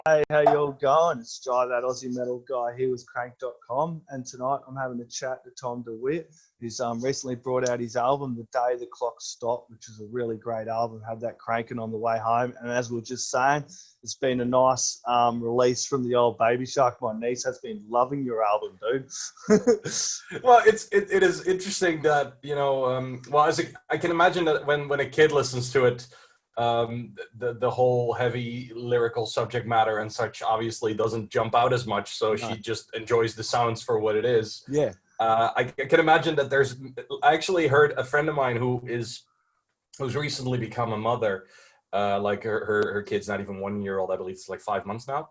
Hey, how you all going? It's Jai, that Aussie metal guy here with Crannk.com, and tonight I'm having a chat to Tom de Wit, who's recently brought out his album, The Day the Clock Stopped, which is a really great album. Have that cranking on the way home. And as we were just saying, it's been a nice release from the old Baby Shark. My niece has been loving your album, dude. Well, it is interesting that, I can imagine that when a kid listens to it, the whole heavy lyrical subject matter and such obviously doesn't jump out as much, so she just enjoys the sounds for what it is. Yeah. I can imagine that I actually heard a friend of mine who's recently become a mother, like her kid's not even 1 year old, I believe it's like 5 months now.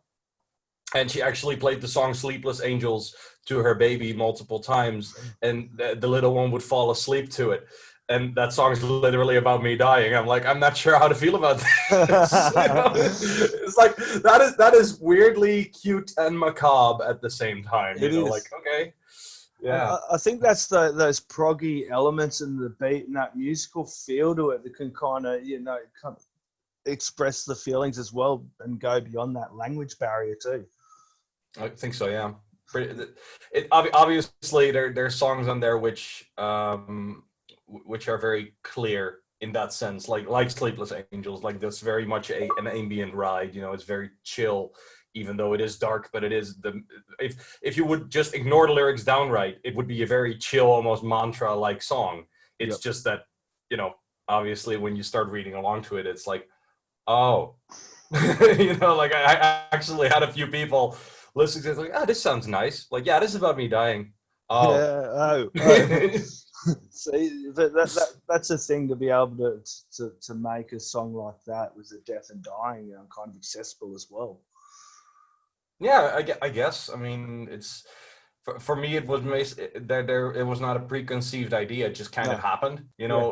And she actually played the song Sleepless Angels to her baby multiple times, and the little one would fall asleep to it. And that song is literally about me dying. I'm like, I'm not sure how to feel about this. It's like, that is weirdly cute and macabre at the same time. It is. Like, okay. Yeah. I think that's those proggy elements in the beat and that musical feel to it that can kind of express the feelings as well and go beyond that language barrier too. I think so, yeah. Obviously, there's songs on there which are very clear in that sense, like Sleepless Angels, like that's very much an ambient ride. It's very chill, even though it is dark. But it is if you would just ignore the lyrics downright, it would be a very chill, almost mantra-like song. It's just that, obviously when you start reading along to it, it's like, oh, like I actually had a few people listening to it, like, oh, this sounds nice. Like, yeah, this is about me dying. Oh. Yeah, See, that's a thing, to be able to make a song like that with the death and dying kind of accessible as well. Yeah, I guess. I mean, it's for me. It was it was not a preconceived idea. It just kind of happened,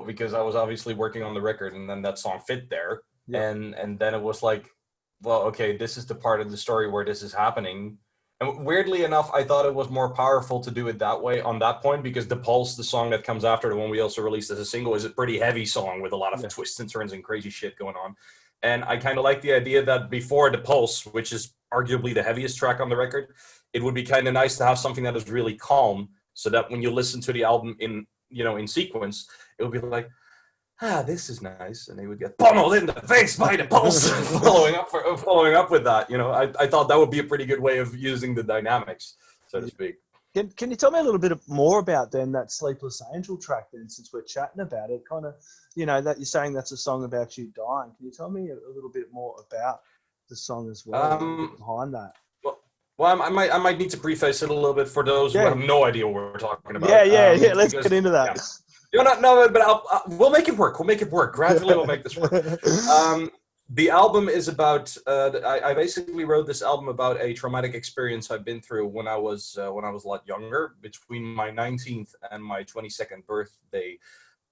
because I was obviously working on the record, and then that song fit there, and then it was like, well, okay, this is the part of the story where this is happening. And weirdly enough, I thought it was more powerful to do it that way on that point, because The Pulse, the song that comes after the one we also released as a single, is a pretty heavy song with a lot of twists and turns and crazy shit going on. And I kind of like the idea that before The Pulse, which is arguably the heaviest track on the record, it would be kind of nice to have something that is really calm, so that when you listen to the album in sequence, it would be like, this is nice, and they would get pummeled in the face by The Pulse. following up with that, I thought that would be a pretty good way of using the dynamics, so to speak. Can you tell me a little bit more about then that Sleepless Angel track then, since we're chatting about it? Kind of, that you're saying that's a song about you dying. Can you tell me a little bit more about the song as well, behind that? Well, I might need to preface it a little bit for those who have no idea what we're talking about. Yeah. Let's get into that. No, but we'll make it work. We'll make it work. Gradually, we'll make this work. The album is about. I basically wrote this album about a traumatic experience I've been through when I was a lot younger. Between my 19th and my 22nd birthday,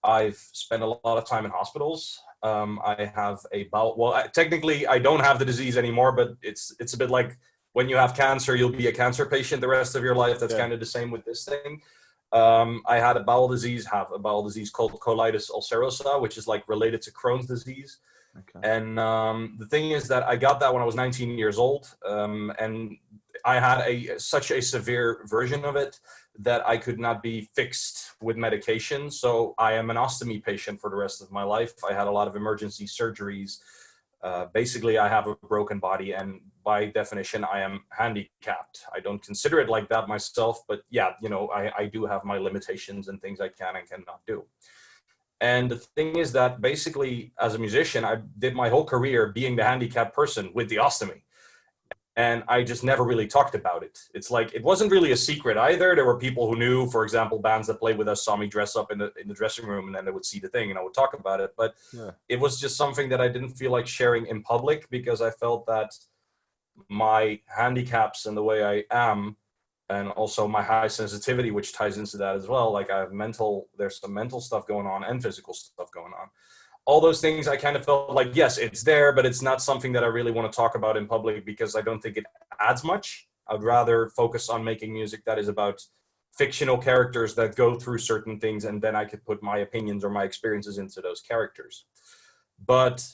I've spent a lot of time in hospitals. I have a bowel. Well, technically, I don't have the disease anymore, but it's a bit like when you have cancer, you'll be a cancer patient the rest of your life. That's kind of the same with this thing. I had a bowel disease called colitis ulcerosa, which is like related to Crohn's disease. Okay. And the thing is that I got that when I was 19 years old, and I had such a severe version of it that I could not be fixed with medication. So I am an ostomy patient for the rest of my life. I had a lot of emergency surgeries. Basically, I have a broken body, and by definition, I am handicapped. I don't consider it like that myself, but yeah, I do have my limitations and things I can and cannot do. And the thing is that basically, as a musician, I did my whole career being the handicapped person with the ostomy. And I just never really talked about it. It's like, it wasn't really a secret either. There were people who knew, for example, bands that played with us saw me dress up in the dressing room, and then they would see the thing and I would talk about it. But it was just something that I didn't feel like sharing in public, because I felt that my handicaps and the way I am, and also my high sensitivity, which ties into that as well. Like there's some mental stuff going on and physical stuff going on. All those things, I kind of felt like, yes, it's there, but it's not something that I really want to talk about in public, because I don't think it adds much. I'd rather focus on making music that is about fictional characters that go through certain things, and then I could put my opinions or my experiences into those characters. But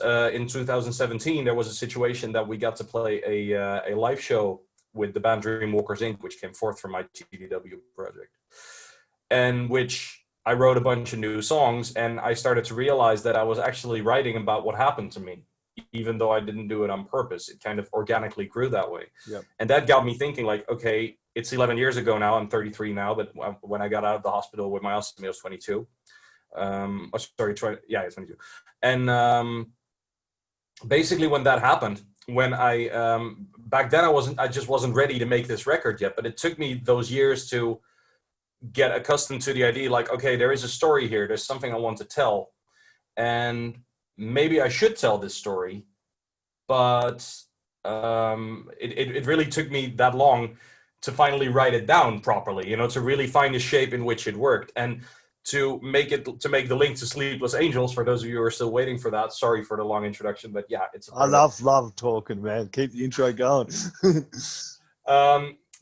in 2017, there was a situation that we got to play a live show with the band Dreamwalkers Inc., which came forth from my TDW project, and which I wrote a bunch of new songs, and I started to realize that I was actually writing about what happened to me, even though I didn't do it on purpose. It kind of organically grew that way. Yep. And that got me thinking, like, okay, it's 11 years ago now. I'm 33 now, but when I got out of the hospital with my ostomy, I was 22. Yeah, it's 22. And basically when that happened, when I back then I just wasn't ready to make this record yet, but it took me those years to get accustomed to the idea, like, okay, there is a story here, there's something I want to tell, and maybe I should tell this story, but it really took me that long to finally write it down properly, to really find the shape in which it worked. And to make the link to Sleepless Angels, for those of you who are still waiting for that, sorry for the long introduction, but yeah, it's I love talking, man. Keep the intro going.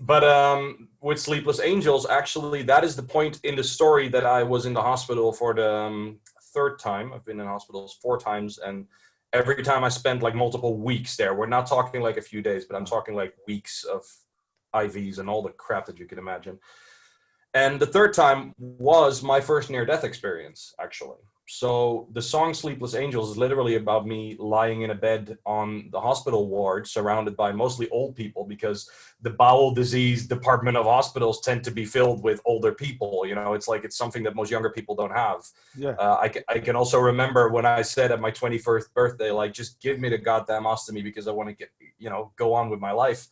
But with Sleepless Angels, actually, that is the point in the story that I was in the hospital for the third time. I've been in hospitals 4 times, and every time I spent like multiple weeks there. We're not talking like a few days, but I'm talking like weeks of IVs and all the crap that you can imagine. And the third time was my first near-death experience, actually. So the song Sleepless Angels is literally about me lying in a bed on the hospital ward, surrounded by mostly old people, because the bowel disease department of hospitals tend to be filled with older people. It's something that most younger people don't have. Yeah. I can also remember when I said at my 21st birthday, like, just give me the goddamn ostomy because I want to go on with my life.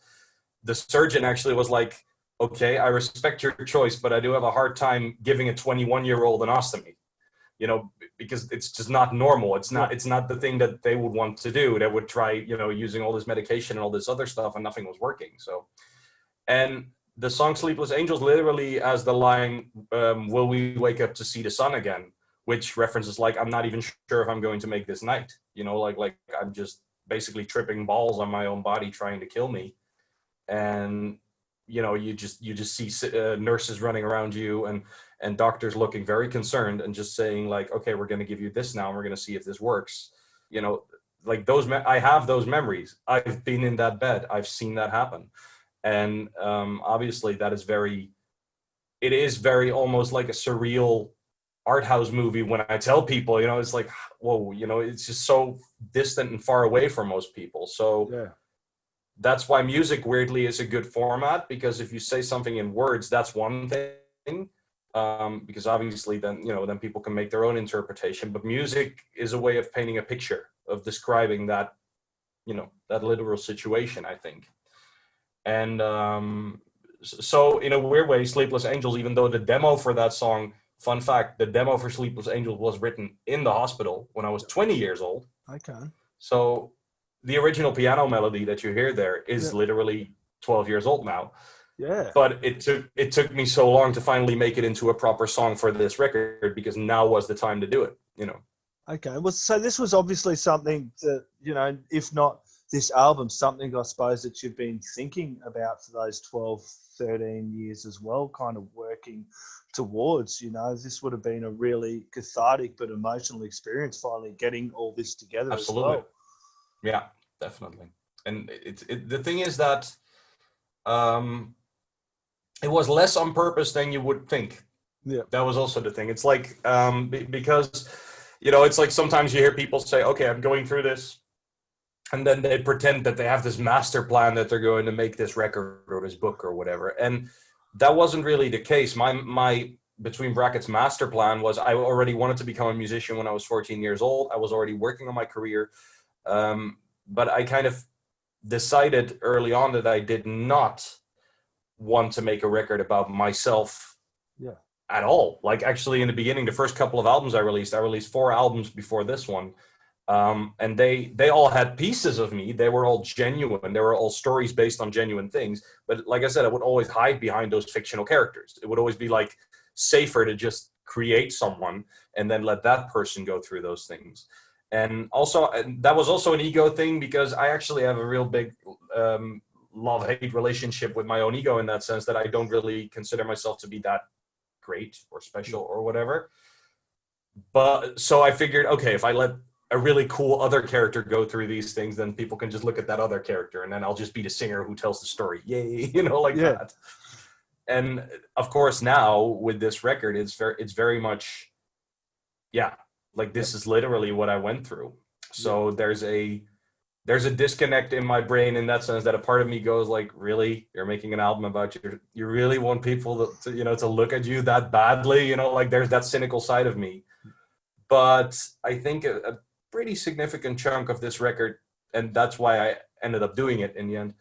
The surgeon actually was like, okay, I respect your choice, but I do have a hard time giving a 21-year-old an ostomy, because it's just not normal. It's not the thing that they would want to do. They would try, using all this medication and all this other stuff, and nothing was working. So, and the song Sleepless Angels literally has the line, will we wake up to see the sun again? Which references, like, I'm not even sure if I'm going to make this night, like I'm just basically tripping balls on my own body trying to kill me. And you just see nurses running around you and doctors looking very concerned and just saying, like, okay, we're going to give you this now and we're going to see if this works. Like I have those memories. I've been in that bed. I've seen that happen. And obviously that is it is very almost like a surreal art house movie when I tell people, it's like, whoa, it's just so distant and far away from most people. So yeah. That's why music, weirdly, is a good format, because if you say something in words, that's one thing, because obviously then people can make their own interpretation. But music is a way of painting a picture, of describing that, that literal situation, I think. And so in a weird way, Sleepless Angels, even though the demo for that song, fun fact, the demo for Sleepless Angels was written in the hospital when I was 20 years old. Okay. So the original piano melody that you hear there is literally 12 years old now. Yeah. But it took me so long to finally make it into a proper song for this record, because now was the time to do it, Okay. Well, so this was obviously something that, if not this album, something I suppose that you've been thinking about for those 12, 13 years as well, kind of working towards, this would have been a really cathartic but emotional experience, finally getting all this together. Absolutely. As well. Yeah, definitely. And the thing is that it was less on purpose than you would think. Yeah. That was also the thing. It's like, because, it's like sometimes you hear people say, okay, I'm going through this. And then they pretend that they have this master plan that they're going to make this record or this book or whatever. And that wasn't really the case. My between brackets master plan was, I already wanted to become a musician when I was 14 years old. I was already working on my career. But I kind of decided early on that I did not want to make a record about myself at all. Like, actually, in the beginning, the first couple of albums I released 4 albums before this one. And they all had pieces of me. They were all genuine. They were all stories based on genuine things. But like I said, I would always hide behind those fictional characters. It would always be like safer to just create someone and then let that person go through those things. And that was also an ego thing, because I actually have a real big love-hate relationship with my own ego, in that sense that I don't really consider myself to be that great or special or whatever. But so I figured, okay, if I let a really cool other character go through these things, then people can just look at that other character, and then I'll just be the singer who tells the story. Yay, like Yeah. that. And of course, now with this record, it's very much, yeah, like this is literally what I went through. So there's a disconnect in my brain in that sense, that a part of me goes like, really, you're making an album about you really want people to look at you that badly, like there's that cynical side of me. But I think a pretty significant chunk of this record, and that's why I ended up doing it in the end,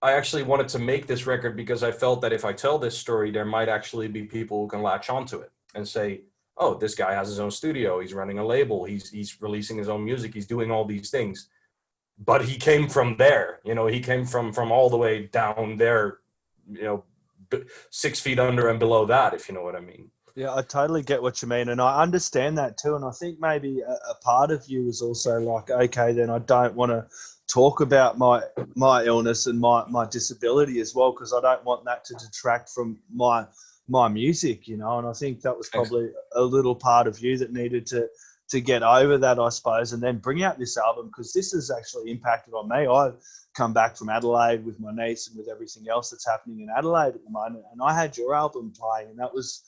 I actually wanted to make this record because I felt that if I tell this story, there might actually be people who can latch onto it and say, oh, this guy has his own studio, he's running a label, he's releasing his own music, he's doing all these things. But he came from there, he came from all the way down there, 6 feet under and below that, if you know what I mean. Yeah, I totally get what you mean. And I understand that too. And I think maybe a part of you is also like, okay, then I don't want to talk about my illness and my disability as well, because I don't want that to detract from my music, And I think that was probably a little part of you that needed to get over that, I suppose, and then bring out this album, because this has actually impacted on me. I've come back from Adelaide with my niece and with everything else that's happening in Adelaide at the moment, and I had your album playing, and that was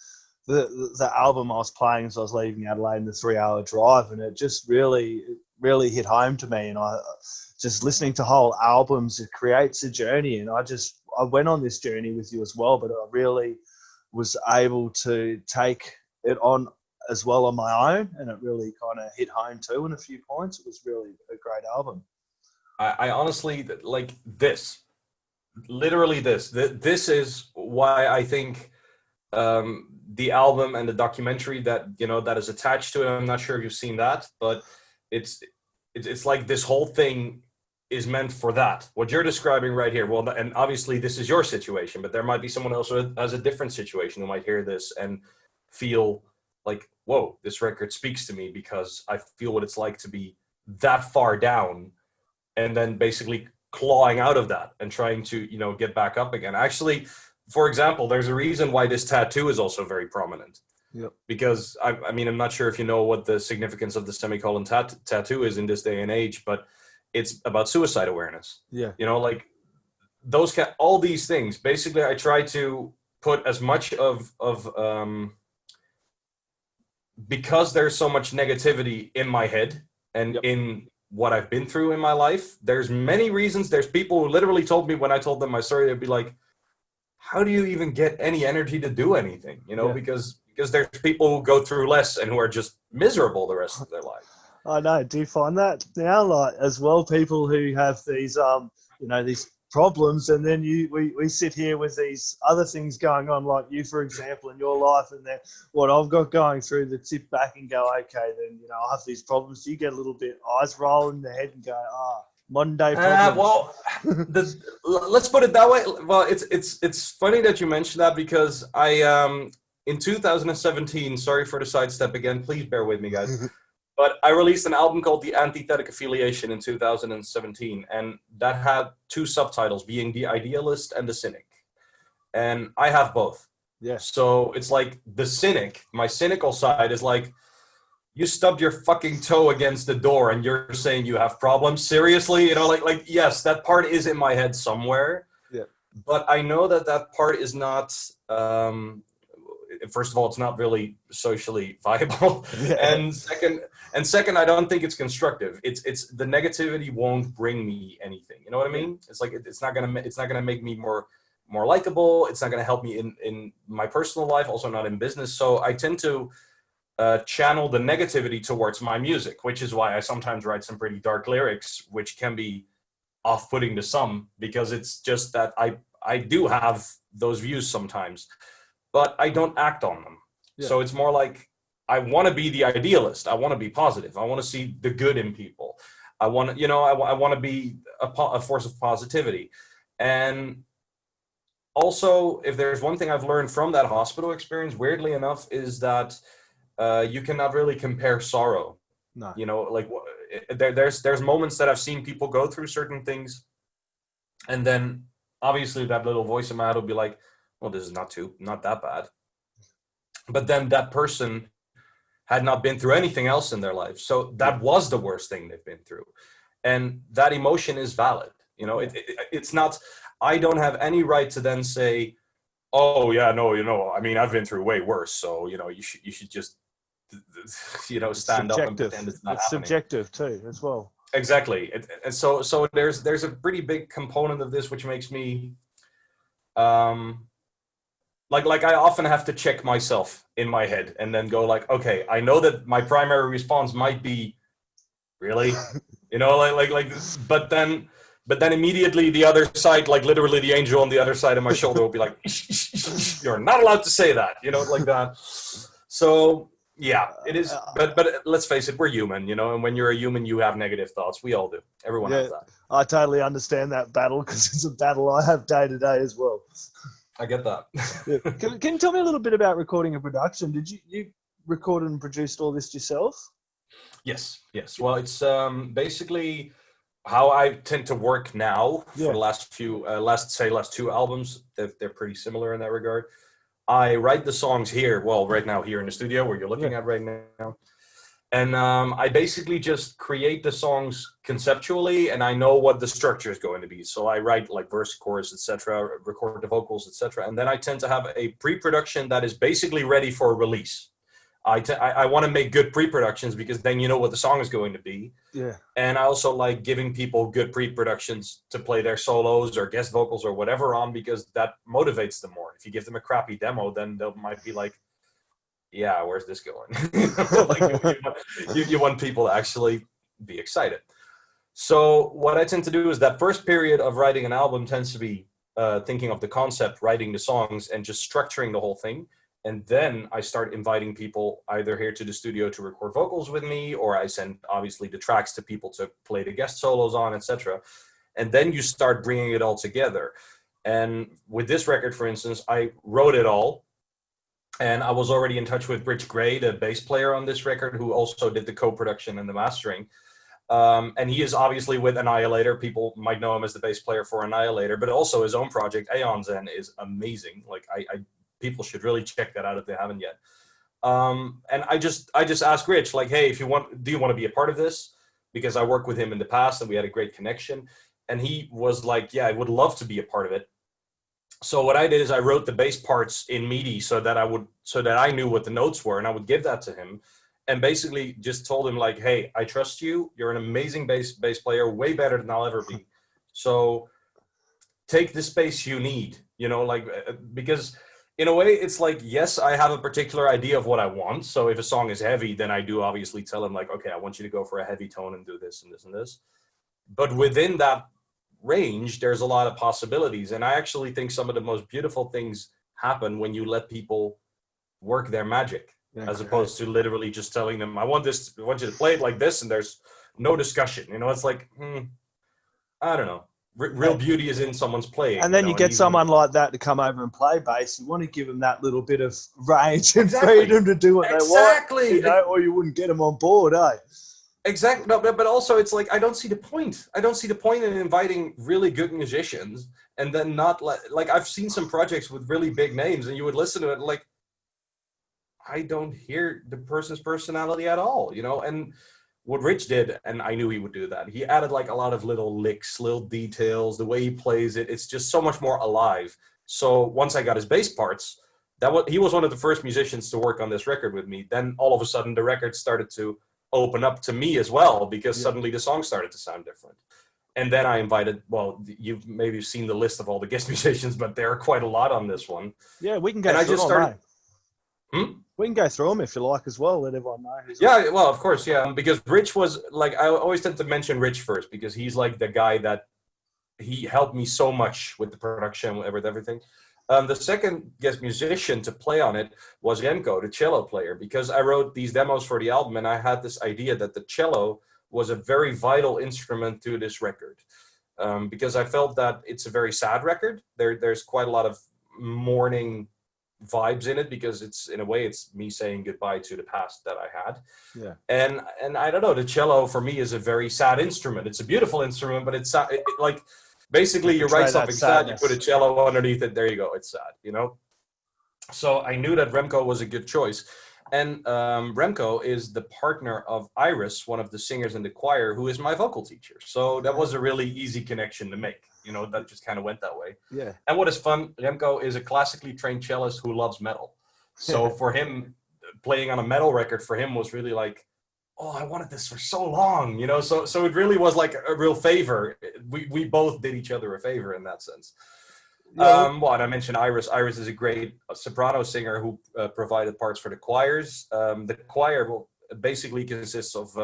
the album I was playing as I was leaving Adelaide in the 3-hour drive, and it just really hit home to me. And I just listening to whole albums, it creates a journey, and I went on this journey with you as well, but I really was able to take it on as well on my own, and it really kind of hit home too in a few points. It was really a great album. I honestly, like this, literally this is why I think the album and the documentary that that is attached to it, I'm not sure if you've seen that, but it's like this whole thing is meant for that, what you're describing right here. Well, and obviously this is your situation, but there might be someone else who has a different situation who might hear this and feel like, whoa, this record speaks to me, because I feel what it's like to be that far down and then basically clawing out of that and trying to get back up again. Actually, for example, there's a reason why this tattoo is also very prominent. Yep. Because I mean, I'm not sure if you know what the significance of the semicolon tattoo is in this day and age, but it's about suicide awareness. Yeah. Like all these things. Basically, I try to put as much of because there's so much negativity in my head and in what I've been through in my life. There's many reasons. There's people who literally told me, when I told them my story, they'd be like, how do you even get any energy to do anything? Because there's people who go through less and who are just miserable the rest of their life. I know. Do you find that now, like, as well, people who have these, these problems, and then we sit here with these other things going on, like you, for example, in your life, and then what I've got going through, that sit back and go, okay, then, I have these problems. You get a little bit eyes roll in the head and go, modern day problems. Let's put it that way. Well, it's funny that you mentioned that, because I, in 2017, sorry for the sidestep again, please bear with me, guys. But I released an album called The Antithetic Affiliation in 2017, and that had 2 subtitles, being The Idealist and The Cynic. And I have both. Yeah. So it's like the cynic, my cynical side is like, you stubbed your fucking toe against the door and you're saying you have problems? Seriously? Like yes, that part is in my head somewhere. Yeah. But I know that part is not, first of all, it's not really socially viable. Yeah. And second, I don't think it's constructive. It's the negativity won't bring me anything. You know what I mean? It's like, it's not gonna make me more likable. It's not gonna help me in my personal life, also not in business. So I tend to channel the negativity towards my music, which is why I sometimes write some pretty dark lyrics, which can be off-putting to some, because it's just that I do have those views sometimes, but I don't act on them. Yeah. So it's more like, I want to be the idealist. I want to be positive. I want to see the good in people. I want to, I want to be a force of positivity. And also, if there's one thing I've learned from that hospital experience, weirdly enough, is that you cannot really compare sorrow. No. Like there's moments that I've seen people go through certain things, and then obviously that little voice in my head will be like, well, this is not that bad. But then that person had not been through anything else in their life. So that was the worst thing they've been through. And that emotion is valid. You know, it's not, I don't have any right to then say, oh yeah, no, you know, I mean, I've been through way worse. So, you know, you should just, you know, stand up and pretend it's not happening. Subjective too, as well. Exactly. And so there's a pretty big component of this, which makes me, like I often have to check myself in my head and then go like, okay, I know that my primary response might be, really, you know, but then immediately the other side, like literally the angel on the other side of my shoulder will be like, you're not allowed to say that, you know, like that. So yeah, it is. But let's face it, we're human, you know, and when you're a human, you have negative thoughts. We all do. Everyone has that. I totally understand that battle, because it's a battle I have day to day as well. I get that. Can you tell me a little bit about recording and production? Did you recorded and produced all this yourself? Yes. Well, it's basically how I tend to work now for the last two albums. They're pretty similar in that regard. I write the songs here, well, right now here in the studio where you're looking at right now. And I basically just create the songs conceptually, and I know what the structure is going to be. So I write like verse, chorus, etc., record the vocals, etc. And then I tend to have a pre-production that is basically ready for release. I want to make good pre-productions because then you know what the song is going to be. Yeah. And I also like giving people good pre-productions to play their solos or guest vocals or whatever on, because that motivates them more. If you give them a crappy demo, then they might be like, yeah, where's this going? You want people to actually be excited. So what I tend to do is that first period of writing an album tends to be thinking of the concept, writing the songs, and just structuring the whole thing. And then I start inviting people either here to the studio to record vocals with me, or I send obviously the tracks to people to play the guest solos on, etc. And then you start bringing it all together. And with this record, for instance, I wrote it all. And I was already in touch with Rich Gray, the bass player on this record, who also did the co-production and the mastering. And he is obviously with Annihilator. People might know him as the bass player for Annihilator, but also his own project, Aeons End, is amazing. Like people should really check that out if they haven't yet. And I just asked Rich, like, hey, do you want to be a part of this? Because I worked with him in the past and we had a great connection. And he was like, yeah, I would love to be a part of it. So what I did is I wrote the bass parts in MIDI so that I knew what the notes were, and I would give that to him, and basically just told him like, hey, I trust you. You're an amazing bass player, way better than I'll ever be. So take the space you need, you know, like, because in a way it's like, yes, I have a particular idea of what I want. So if a song is heavy, then I do obviously tell him like, okay, I want you to go for a heavy tone and do this and this and this. But within that range, there's a lot of possibilities, and I actually think some of the most beautiful things happen when you let people work their magic, as opposed to literally just telling them, I want you to play it like this, and there's no discussion. You know, it's like, I don't know. Real beauty is in someone's playing. And then you get someone like that to come over and play bass. You want to give them that little bit of range and freedom to do what they want, you know, or you wouldn't get them on board, eh? Exactly. No, but also it's like, I don't see the point. I don't see the point in inviting really good musicians and then not like I've seen some projects with really big names, and you would listen to it like, I don't hear the person's personality at all, you know? And what Rich did, and I knew he would do that, he added like a lot of little licks, little details, the way he plays it. It's just so much more alive. So once I got his bass parts, he was one of the first musicians to work on this record with me. Then all of a sudden the record started to open up to me as well, because suddenly the song started to sound different. And then I invited, well, you've maybe seen the list of all the guest musicians, but there are quite a lot on this one. Yeah, we can go through them. We can go through them if you like as well, let everyone know. Well, of course, yeah. Because Rich was, like, I always tend to mention Rich first, because he's like the guy that, he helped me so much with the production, with everything. The second guest musician to play on it was Remco, the cello player, because I wrote these demos for the album and I had this idea that the cello was a very vital instrument to this record, because I felt that it's a very sad record. There's quite a lot of mourning vibes in it, because it's, in a way, it's me saying goodbye to the past that I had. Yeah. And I don't know, the cello for me is a very sad instrument. It's a beautiful instrument, but it's like, basically, you write something sad, you put a cello underneath it, there you go, it's sad, you know? So I knew that Remco was a good choice. And Remco is the partner of Iris, one of the singers in the choir, who is my vocal teacher. So that was a really easy connection to make. You know, that just kind of went that way. Yeah. And what is fun, Remco is a classically trained cellist who loves metal. So for him, playing on a metal record for him was really like, oh, I wanted this for so long, you know. So it really was like a real favor. We both did each other a favor in that sense. Yeah. Well, and I mentioned Iris. Iris is a great soprano singer who provided parts for the choirs. The choir basically consists of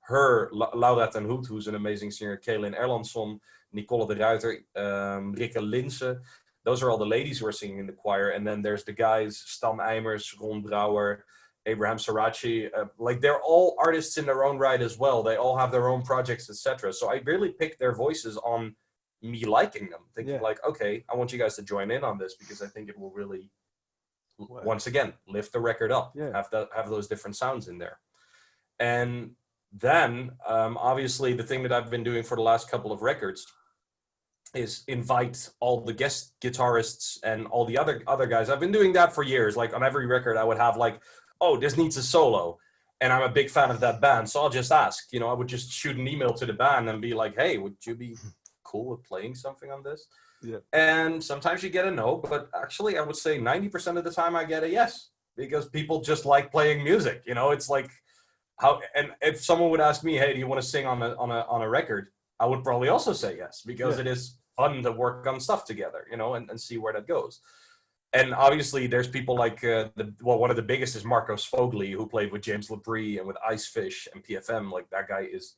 her, Laura ten Hoed, who's an amazing singer, Kaelin Erlandsson, Nicole de Ruiter, Rikke Linse. Those are all the ladies who are singing in the choir. And then there's the guys, Stan Eimers, Ron Brouwer, Abraham Sarachi. Like, they're all artists in their own right as well. They all have their own projects, etc. So I really picked their voices on me liking them, thinking like, okay, I want you guys to join in on this because I think it will really, once again, lift the record up, have those different sounds in there. And then obviously the thing that I've been doing for the last couple of records is invite all the guest guitarists and all the other guys. I've been doing that for years. Like on every record I would have like, oh, this needs a solo, and I'm a big fan of that band, so I'll just ask, you know, I would just shoot an email to the band and be like, hey, would you be cool with playing something on this? Yeah. And sometimes you get a no, but actually I would say 90% of the time I get a yes, because people just like playing music. You know, it's like how, and if someone would ask me, hey, do you want to sing on a record? I would probably also say yes, because it is fun to work on stuff together, you know, and see where that goes. And obviously there's people like, one of the biggest is Marcos Fogli, who played with James Labrie and with Icefish and PFM. Like, that guy is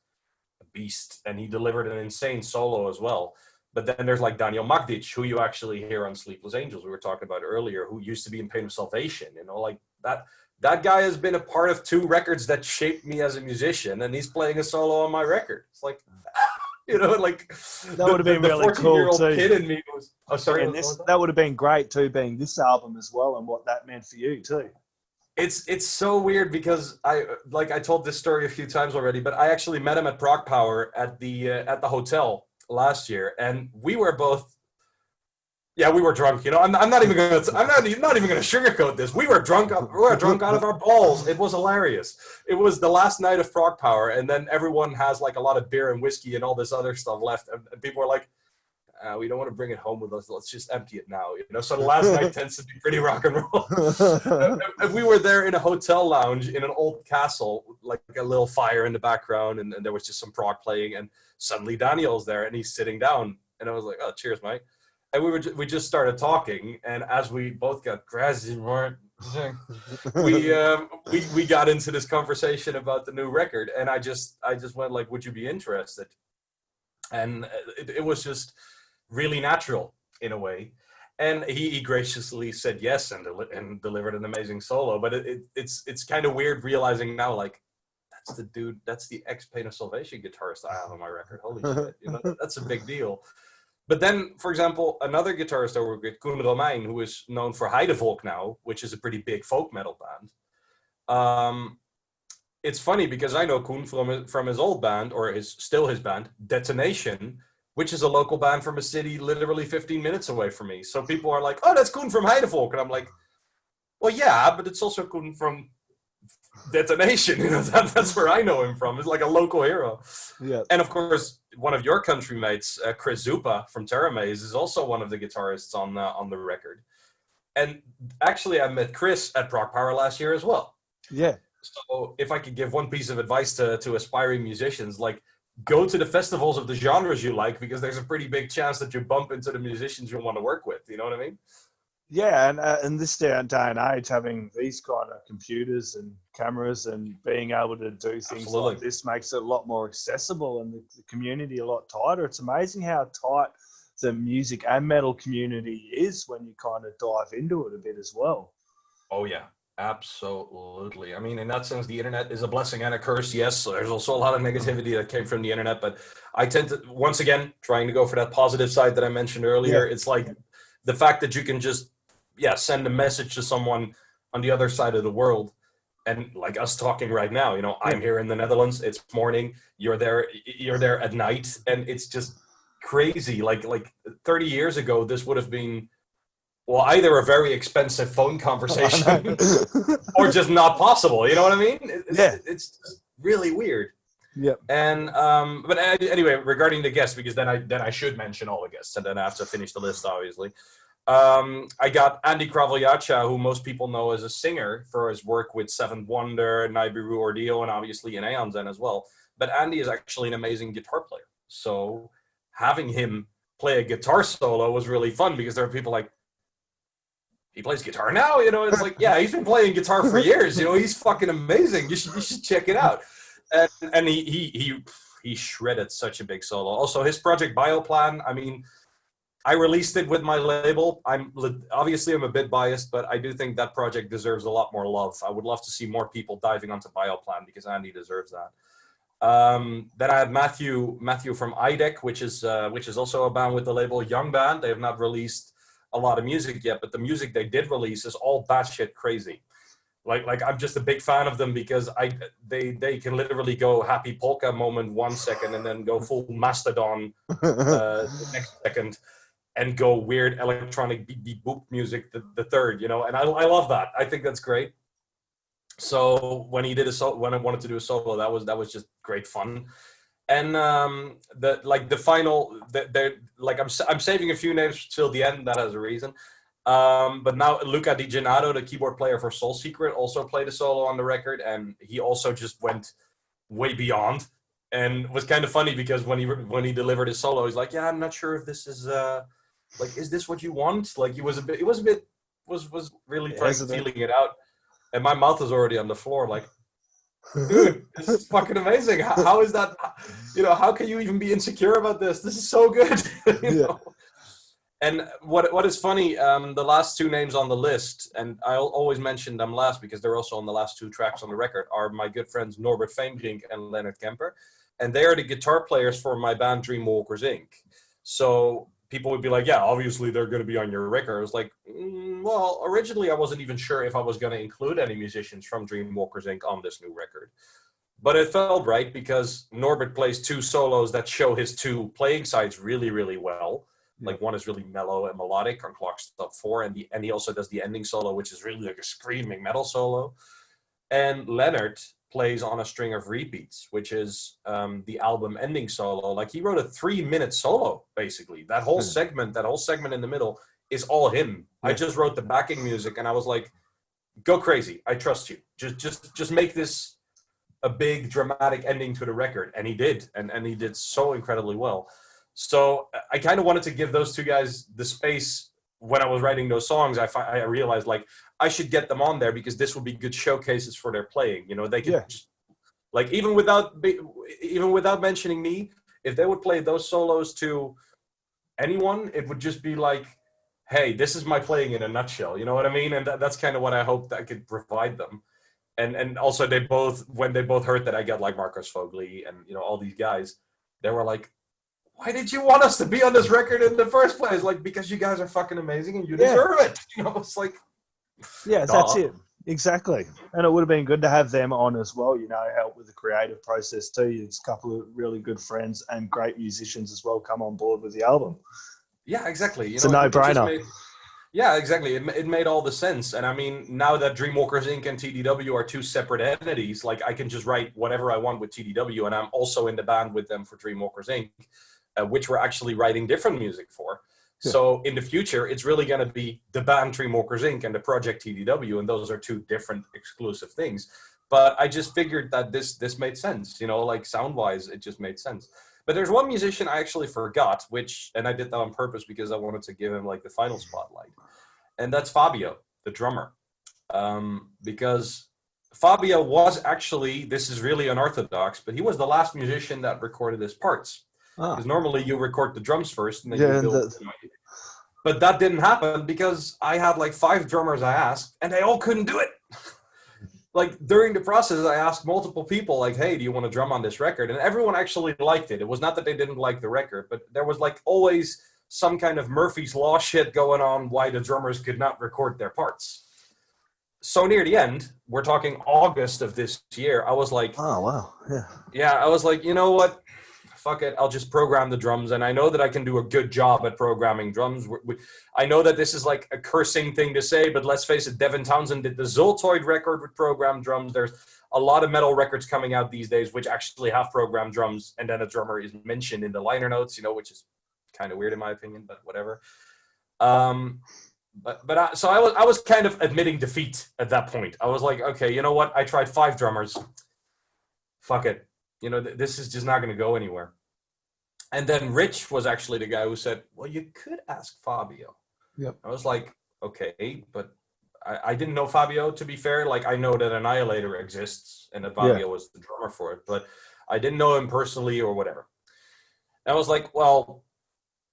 a beast, and he delivered an insane solo as well. But then there's like Daniel Magdic, who you actually hear on Sleepless Angels, we were talking about earlier, who used to be in Pain of Salvation, you know, like that guy has been a part of 2 records that shaped me as a musician, and he's playing a solo on my record. It's like, you know, like that would have been really cool too. Kid in me was, oh, sorry. And that would have been great too, being this album as well, and what that meant for you too. It's so weird because I told this story a few times already, but I actually met him at Prog Power at the hotel last year, and we were both, we were drunk. You know, I'm not even gonna sugarcoat this. We were drunk. We were drunk out of our balls. It was hilarious. It was the last night of Prog Power, and then everyone has like a lot of beer and whiskey and all this other stuff left, and people are like, we don't want to bring it home with us. Let's just empty it now, you know. So the last night tends to be pretty rock and roll. And we were there in a hotel lounge in an old castle, like a little fire in the background, and there was just some prog playing. And suddenly Daniel's there, and he's sitting down, and I was like, "Oh, cheers, mate." And we just started talking, and as we both got grassy, we got into this conversation about the new record, and I just went like, "Would you be interested?" And it was just really natural in a way, and he graciously said yes and delivered an amazing solo. But it's kind of weird realizing now, like, that's the dude, that's the ex Pain of Salvation guitarist I have on my record. Holy shit, you know, that's a big deal. But then, for example, another guitarist I work with, Koen Romein, who is known for Heidevolk now, which is a pretty big folk metal band. It's funny because I know Koen from his old band, or still his band, Detonation, which is a local band from a city literally 15 minutes away from me. So people are like, "Oh, that's Koen from Heidevolk," and I'm like, "Well, yeah, but it's also Koen from Detonation." You know, that's where I know him from. It's like a local hero. Yeah. And of course, one of your country mates, Chris Zupa from Terramaze, is also one of the guitarists on the record. And actually, I met Chris at Prog Power last year as well. Yeah. So if I could give one piece of advice to aspiring musicians, like, go to the festivals of the genres you like, because there's a pretty big chance that you bump into the musicians you want to work with. You know what I mean? Yeah, and in this day and age, having these kind of computers and cameras and being able to do things like this makes it a lot more accessible, and the community a lot tighter. It's amazing how tight the music and metal community is when you kind of dive into it a bit as well. Oh, yeah. Absolutely. I mean, in that sense, the internet is a blessing and a curse. Yes, so there's also a lot of negativity that came from the internet, but I tend to, once again, trying to go for that positive side that I mentioned earlier. Yeah. It's like the fact that you can just, send a message to someone on the other side of the world, and like us talking right now, you know, I'm here in the Netherlands, it's morning, you're there at night, and it's just crazy. Like 30 years ago, this would have been, well, either a very expensive phone conversation or just not possible. You know what I mean? It's really weird. Yeah. And but anyway, regarding the guests, because then I should mention all the guests, and then I have to finish the list, obviously. I got Andy Cravagliaccia, who most people know as a singer for his work with Seventh Wonder, Nibiru Ordeal, and obviously in Aeon Zen as well. But Andy is actually an amazing guitar player. So having him play a guitar solo was really fun, because there are people like, he plays guitar now? You know, it's like, yeah, he's been playing guitar for years. You know, he's fucking amazing. You should check it out. And he shredded such a big solo. Also, his project Bioplan, I mean, I released it with my label. I'm a bit biased, but I do think that project deserves a lot more love. I would love to see more people diving onto Bioplan, because Andy deserves that. Then I had Matthew from IDEC, which is also a band with the label, young band. They have not released a lot of music yet, but the music they did release is all batshit crazy. Like I'm just a big fan of them, because they can literally go happy polka moment 1 second and then go full Mastodon the next second, and go weird electronic beep beep boop music the third, you know, and I love that. I think that's great. So when he did when I wanted to do a solo, that was just great fun. And I'm saving a few names till the end. That has a reason. But now Luca Di Gennaro, the keyboard player for Soul Secret, also played a solo on the record, and he also just went way beyond. And it was kind of funny, because when he delivered his solo, he's like, "Yeah, I'm not sure if this is is this what you want?" Like he was really feeling it out, and my mouth was already on the floor, like, dude, this is fucking amazing. How is that? You know, how can you even be insecure about this? This is so good. you know? And what is funny, the last two names on the list, and I'll always mention them last because they're also on the last two tracks on the record, are my good friends Norbert Veembrink and Leonard Kemper. And they are the guitar players for my band Dreamwalkers Inc. So people would be like, yeah, obviously they're going to be on your record. I was like, well, originally I wasn't even sure if I was going to include any musicians from Dreamwalkers Inc. on this new record. But it felt right, because Norbert plays two solos that show his two playing sides really, really well. Like one is really mellow and melodic on Clock Stop 4, and he also does the ending solo, which is really like a screaming metal solo. And Leonard plays on a string of repeats, which is the album ending solo. Like he wrote a 3-minute solo, basically. That whole segment in the middle is all him. I just wrote the backing music, and I was like, go crazy. I trust you. Just make this a big dramatic ending to the record. And he did, and he did so incredibly well. So I kind of wanted to give those two guys the space. When I was writing those songs, I realized, like, I should get them on there, because this would be good showcases for their playing. You know, they could just, like, even without mentioning me, if they would play those solos to anyone, it would just be like, hey, this is my playing in a nutshell. You know what I mean? And that's kind of what I hoped I could provide them. And also when they both heard that I got like Marcos Fogli and, you know, all these guys, they were like, why did you want us to be on this record in the first place? Like, because you guys are fucking amazing and you deserve it. You know, it's like, that's it. Exactly. And it would have been good to have them on as well, you know, help with the creative process too. There's a couple of really good friends and great musicians as well come on board with the album. Yeah, exactly. It's a no-brainer. Yeah, exactly. It made all the sense. And I mean, now that Dreamwalkers Inc. and TDW are two separate entities, like I can just write whatever I want with TDW, and I'm also in the band with them for Dreamwalkers Inc., which we're actually writing different music for. Yeah. So in the future, it's really going to be the band Dreamwalkers Inc. and the project TDW, and those are two different exclusive things. But I just figured that this made sense, you know, like sound-wise, it just made sense. But there's one musician I actually forgot, and I did that on purpose because I wanted to give him like the final spotlight. And that's Fabio, the drummer. Because Fabio was actually, this is really unorthodox, but he was the last musician that recorded his parts. Because normally you record the drums first and then you build. But that didn't happen because I had like 5 drummers I asked and they all couldn't do it. Like during the process, I asked multiple people like, hey, do you want to drum on this record? And everyone actually liked it. It was not that they didn't like the record, but there was like always some kind of Murphy's Law shit going on why the drummers could not record their parts. So near the end, we're talking August of this year, I was like, oh, wow. Yeah, I was like, you know what? fuck it, I'll just program the drums. And I know that I can do a good job at programming drums. I know that this is like a cursing thing to say, but let's face it, Devin Townsend did the Zoltoid record with programmed drums. There's a lot of metal records coming out these days which actually have programmed drums, and then a drummer is mentioned in the liner notes, you know, which is kind of weird in my opinion, but whatever. So I was kind of admitting defeat at that point. I was like, okay, you know what? I tried 5 drummers. Fuck it. You know, this is just not going to go anywhere. And then Rich was actually the guy who said, well, you could ask Fabio. Yep. I was like, okay, but I didn't know Fabio, to be fair. Like, I know that Annihilator exists and that Fabio was the drummer for it, but I didn't know him personally or whatever. And I was like, well,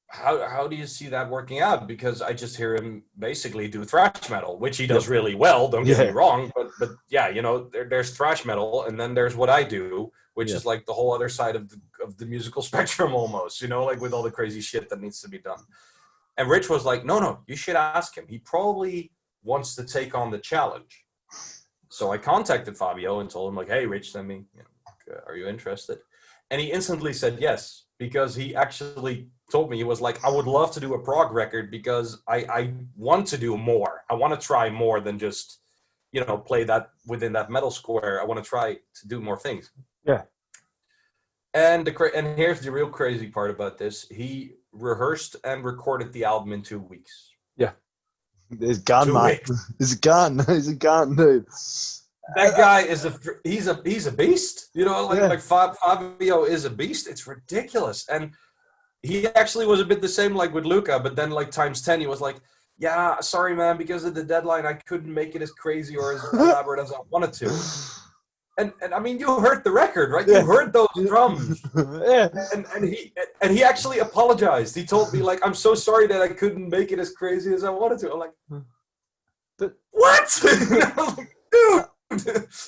how do you see that working out? Because I just hear him basically do thrash metal, which he does really well, don't get me wrong. But yeah, you know, there's thrash metal, and then there's what I do, which is like the whole other side of the musical spectrum almost, you know, like with all the crazy shit that needs to be done. And Rich was like, no, you should ask him. He probably wants to take on the challenge. So I contacted Fabio and told him, like, hey, Rich, send me, you know, are you interested? And he instantly said yes, because he actually told me, he was like, I would love to do a prog record because I want to do more. I want to try more than just, you know, play that within that metal square. I want to try to do more things. Yeah. And and here's the real crazy part about this. He rehearsed and recorded the album in 2 weeks. Yeah. He's gun, 2 mate. weeks. He's a gun. He's a gun, dude. That guy is he's a beast. You know, like Fabio is a beast. It's ridiculous. And he actually was a bit the same like with Luca, but then like times 10, he was like, yeah, sorry, man, because of the deadline, I couldn't make it as crazy or as elaborate as I wanted to. And I mean, you heard the record, right? Yeah. You heard those drums. Yeah. And he actually apologized. He told me, like, I'm so sorry that I couldn't make it as crazy as I wanted to. I'm like, but what? I'm like, dude.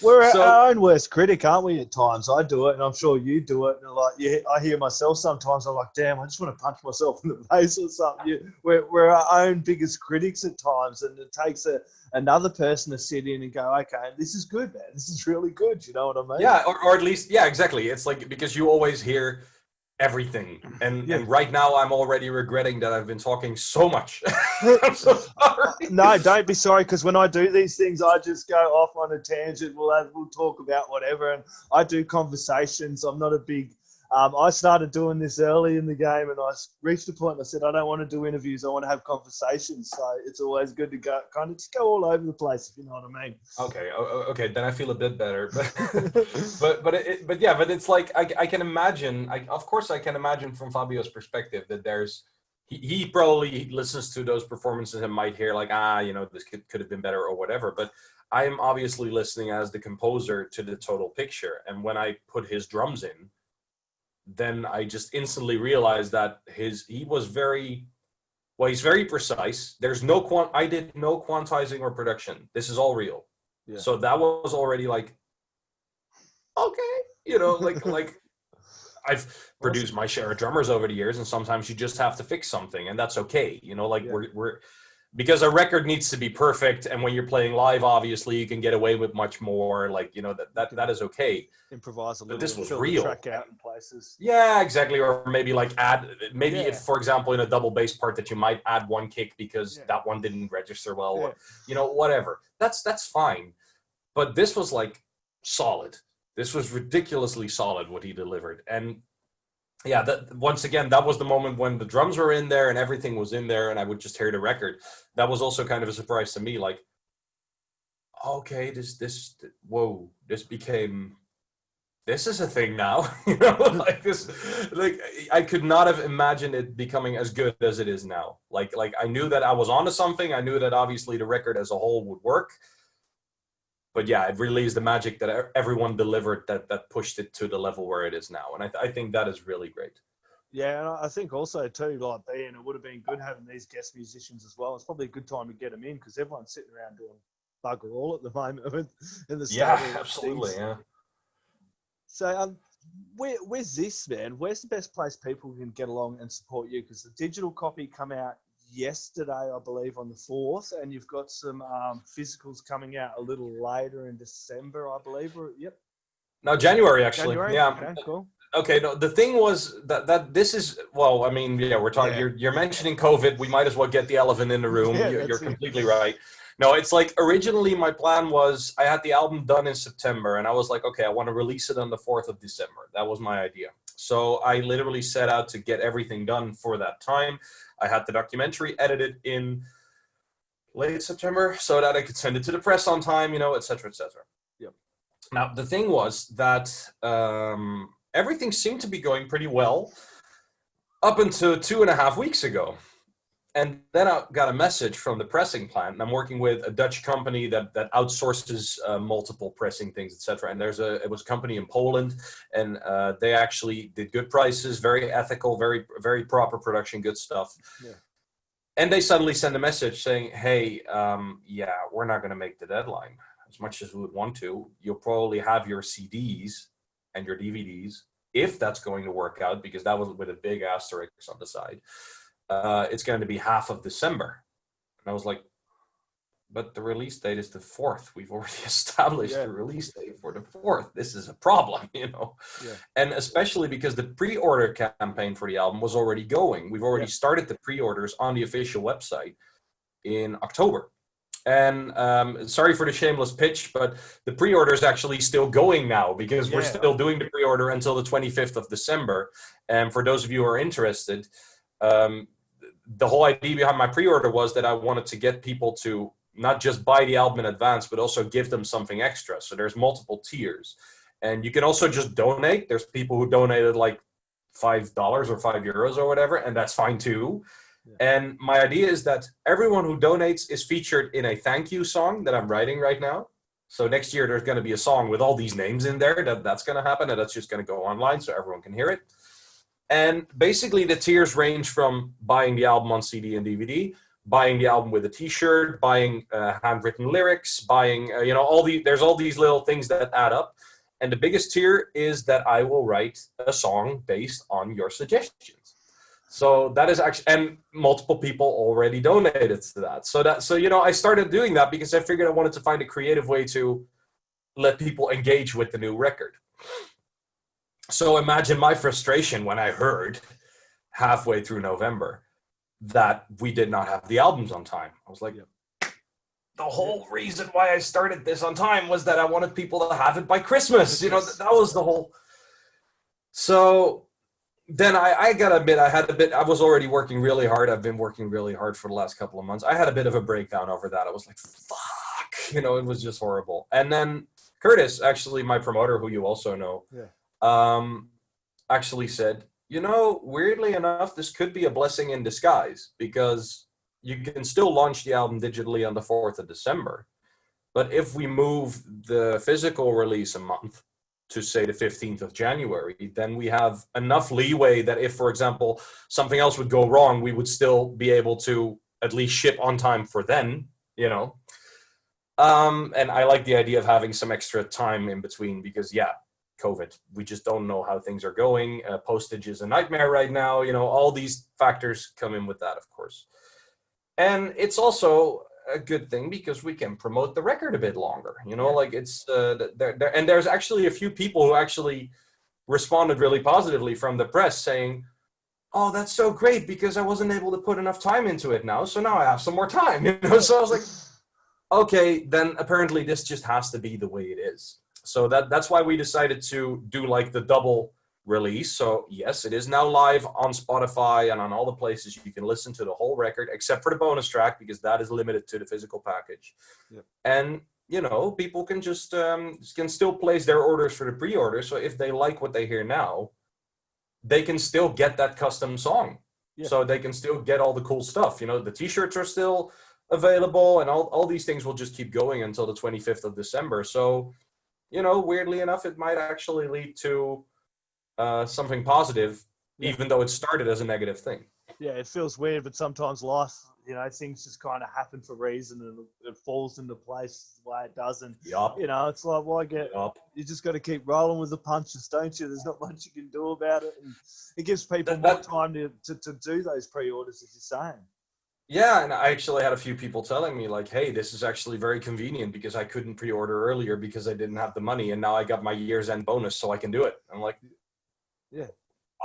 We're our own worst critic, aren't we? At times, I do it, and I'm sure you do it. And like, I hear myself sometimes. I'm like, damn, I just want to punch myself in the face or something. We're our own biggest critics at times, and it takes another person to sit in and go, okay, this is good, man. This is really good. You know what I mean? Yeah, or at least, yeah, exactly. It's like, because you always hear everything, and right now I'm already regretting that I've been talking so much. I'm so sorry. No, don't be sorry, because when I do these things, I just go off on a tangent. We'll talk about whatever, and I do conversations. I'm not a big I started doing this early in the game, and I reached a point and I said, I don't want to do interviews. I want to have conversations. So it's always good to go all over the place, if you know what I mean. Okay. Then I feel a bit better. But it's like, I can imagine, of course I can imagine from Fabio's perspective that he probably listens to those performances and might hear like, this could have been better or whatever. But I am obviously listening as the composer to the total picture. And when I put his drums in, then I just instantly realized that he's very precise. There's I did no quantizing or production. This is all real. Yeah. So that was already like, okay, like I've produced my share of drummers over the years, and sometimes you just have to fix something, and that's okay. We're because a record needs to be perfect, and when you're playing live, obviously you can get away with much more. Like, that is okay. Improvise a little. But this was real. Track out in places. Yeah, exactly. Or maybe like if, for example, in a double bass part that you might add one kick because that one didn't register well, or whatever. That's fine. But this was like solid. This was ridiculously solid what he delivered. And yeah, once again, that was the moment when the drums were in there and everything was in there, and I would just hear the record. That was also kind of a surprise to me. Like, okay, this became. This is a thing now, like this, like I could not have imagined it becoming as good as it is now. Like I knew that I was onto something. I knew that obviously the record as a whole would work. But yeah, it really is the magic that everyone delivered that pushed it to the level where it is now. And I think that is really great. Yeah, and I think also too, like being, it would have been good having these guest musicians as well. It's probably a good time to get them in because everyone's sitting around doing bugger all at the moment in the stadium. Yeah, absolutely, yeah. So where's this, man? Where's the best place people can get along and support you? Because the digital copy come out yesterday, I believe, on the 4th, and you've got some physicals coming out a little later in December, I believe. Yep. No, January, actually. January? Yeah. Okay, cool. Okay, no, the thing was that this is, well, I mean, yeah, we're talking. Yeah. You're mentioning COVID. We might as well get the elephant in the room. Yeah, You're that's it. completely right. No, it's like originally my plan was I had the album done in September, and I was like, okay, I want to release it on the 4th of December. That was my idea. So I literally set out to get everything done for that time. I had the documentary edited in late September so that I could send it to the press on time, et cetera, et cetera. Yep. Now, the thing was that everything seemed to be going pretty well up until 2.5 weeks ago. And then I got a message from the pressing plant, and I'm working with a Dutch company that outsources multiple pressing things, etc. And it was a company in Poland, and they actually did good prices, very ethical, very very proper production, good stuff. Yeah. And they suddenly send a message saying, "Hey, yeah, we're not going to make the deadline as much as we would want to. You'll probably have your CDs and your DVDs if that's going to work out, because that was with a big asterisk on the side. It's going to be half of December." And I was like, but the release date is the 4th. We've already established the release date for the 4th. This is a problem, Yeah. And especially because the pre-order campaign for the album was already going. We've already started the pre-orders on the official website in October. And sorry for the shameless pitch, but the pre-order is actually still going now, because we're still doing the pre-order until the 25th of December. And for those of you who are interested, the whole idea behind my pre-order was that I wanted to get people to not just buy the album in advance, but also give them something extra. So there's multiple tiers, and you can also just donate. There's people who donated like $5 or €5 or whatever, and that's fine too. Yeah. And my idea is that everyone who donates is featured in a thank you song that I'm writing right now. So next year there's going to be a song with all these names in there. That's going to happen, and that's just going to go online so everyone can hear it. And basically the tiers range from buying the album on CD and DVD, buying the album with a t-shirt, buying handwritten lyrics, buying, there's all these little things that add up. And the biggest tier is that I will write a song based on your suggestions. So that is actually, and multiple people already donated to that. So I started doing that because I figured I wanted to find a creative way to let people engage with the new record. So imagine my frustration when I heard halfway through November that we did not have the albums on time. I was like, the whole reason why I started this on time was that I wanted people to have it by Christmas. That was the whole. So then I gotta admit, I was already working really hard. I've been working really hard for the last couple of months. I had a bit of a breakdown over that. I was like, fuck, it was just horrible. And then Curtis, actually my promoter, who you also know, actually said, weirdly enough, this could be a blessing in disguise, because you can still launch the album digitally on the 4th of December. But if we move the physical release a month to, say, the 15th of January, then we have enough leeway that if, for example, something else would go wrong, we would still be able to at least ship on time for then, And I like the idea of having some extra time in between, because, COVID. We just don't know how things are going. Postage is a nightmare right now. All these factors come in with that, of course. And it's also a good thing because we can promote the record a bit longer. Like it's and there's actually a few people who actually responded really positively from the press saying, "Oh, that's so great, because I wasn't able to put enough time into it now. So now I have some more time." So I was like, okay, then apparently this just has to be the way it is. So that's why we decided to do like the double release. So yes, it is now live on Spotify and on all the places you can listen to the whole record, except for the bonus track, because that is limited to the physical package. Yep. And people can just can still place their orders for the pre-order. So if they like what they hear now, they can still get that custom song. Yeah. So they can still get all the cool stuff. The t-shirts are still available, and all these things will just keep going until the 25th of December. So weirdly enough, it might actually lead to something positive, even though it started as a negative thing. Yeah, it feels weird, but sometimes life, things just kind of happen for a reason, and it falls into place the way it does. And, it's like, you just got to keep rolling with the punches, don't you? There's not much you can do about it. And it gives people more time to do those pre-orders, as you're saying. Yeah, and I actually had a few people telling me like, hey, this is actually very convenient because I couldn't pre-order earlier because I didn't have the money, and now I got my year's end bonus, so I can do it. I'm like, Yeah.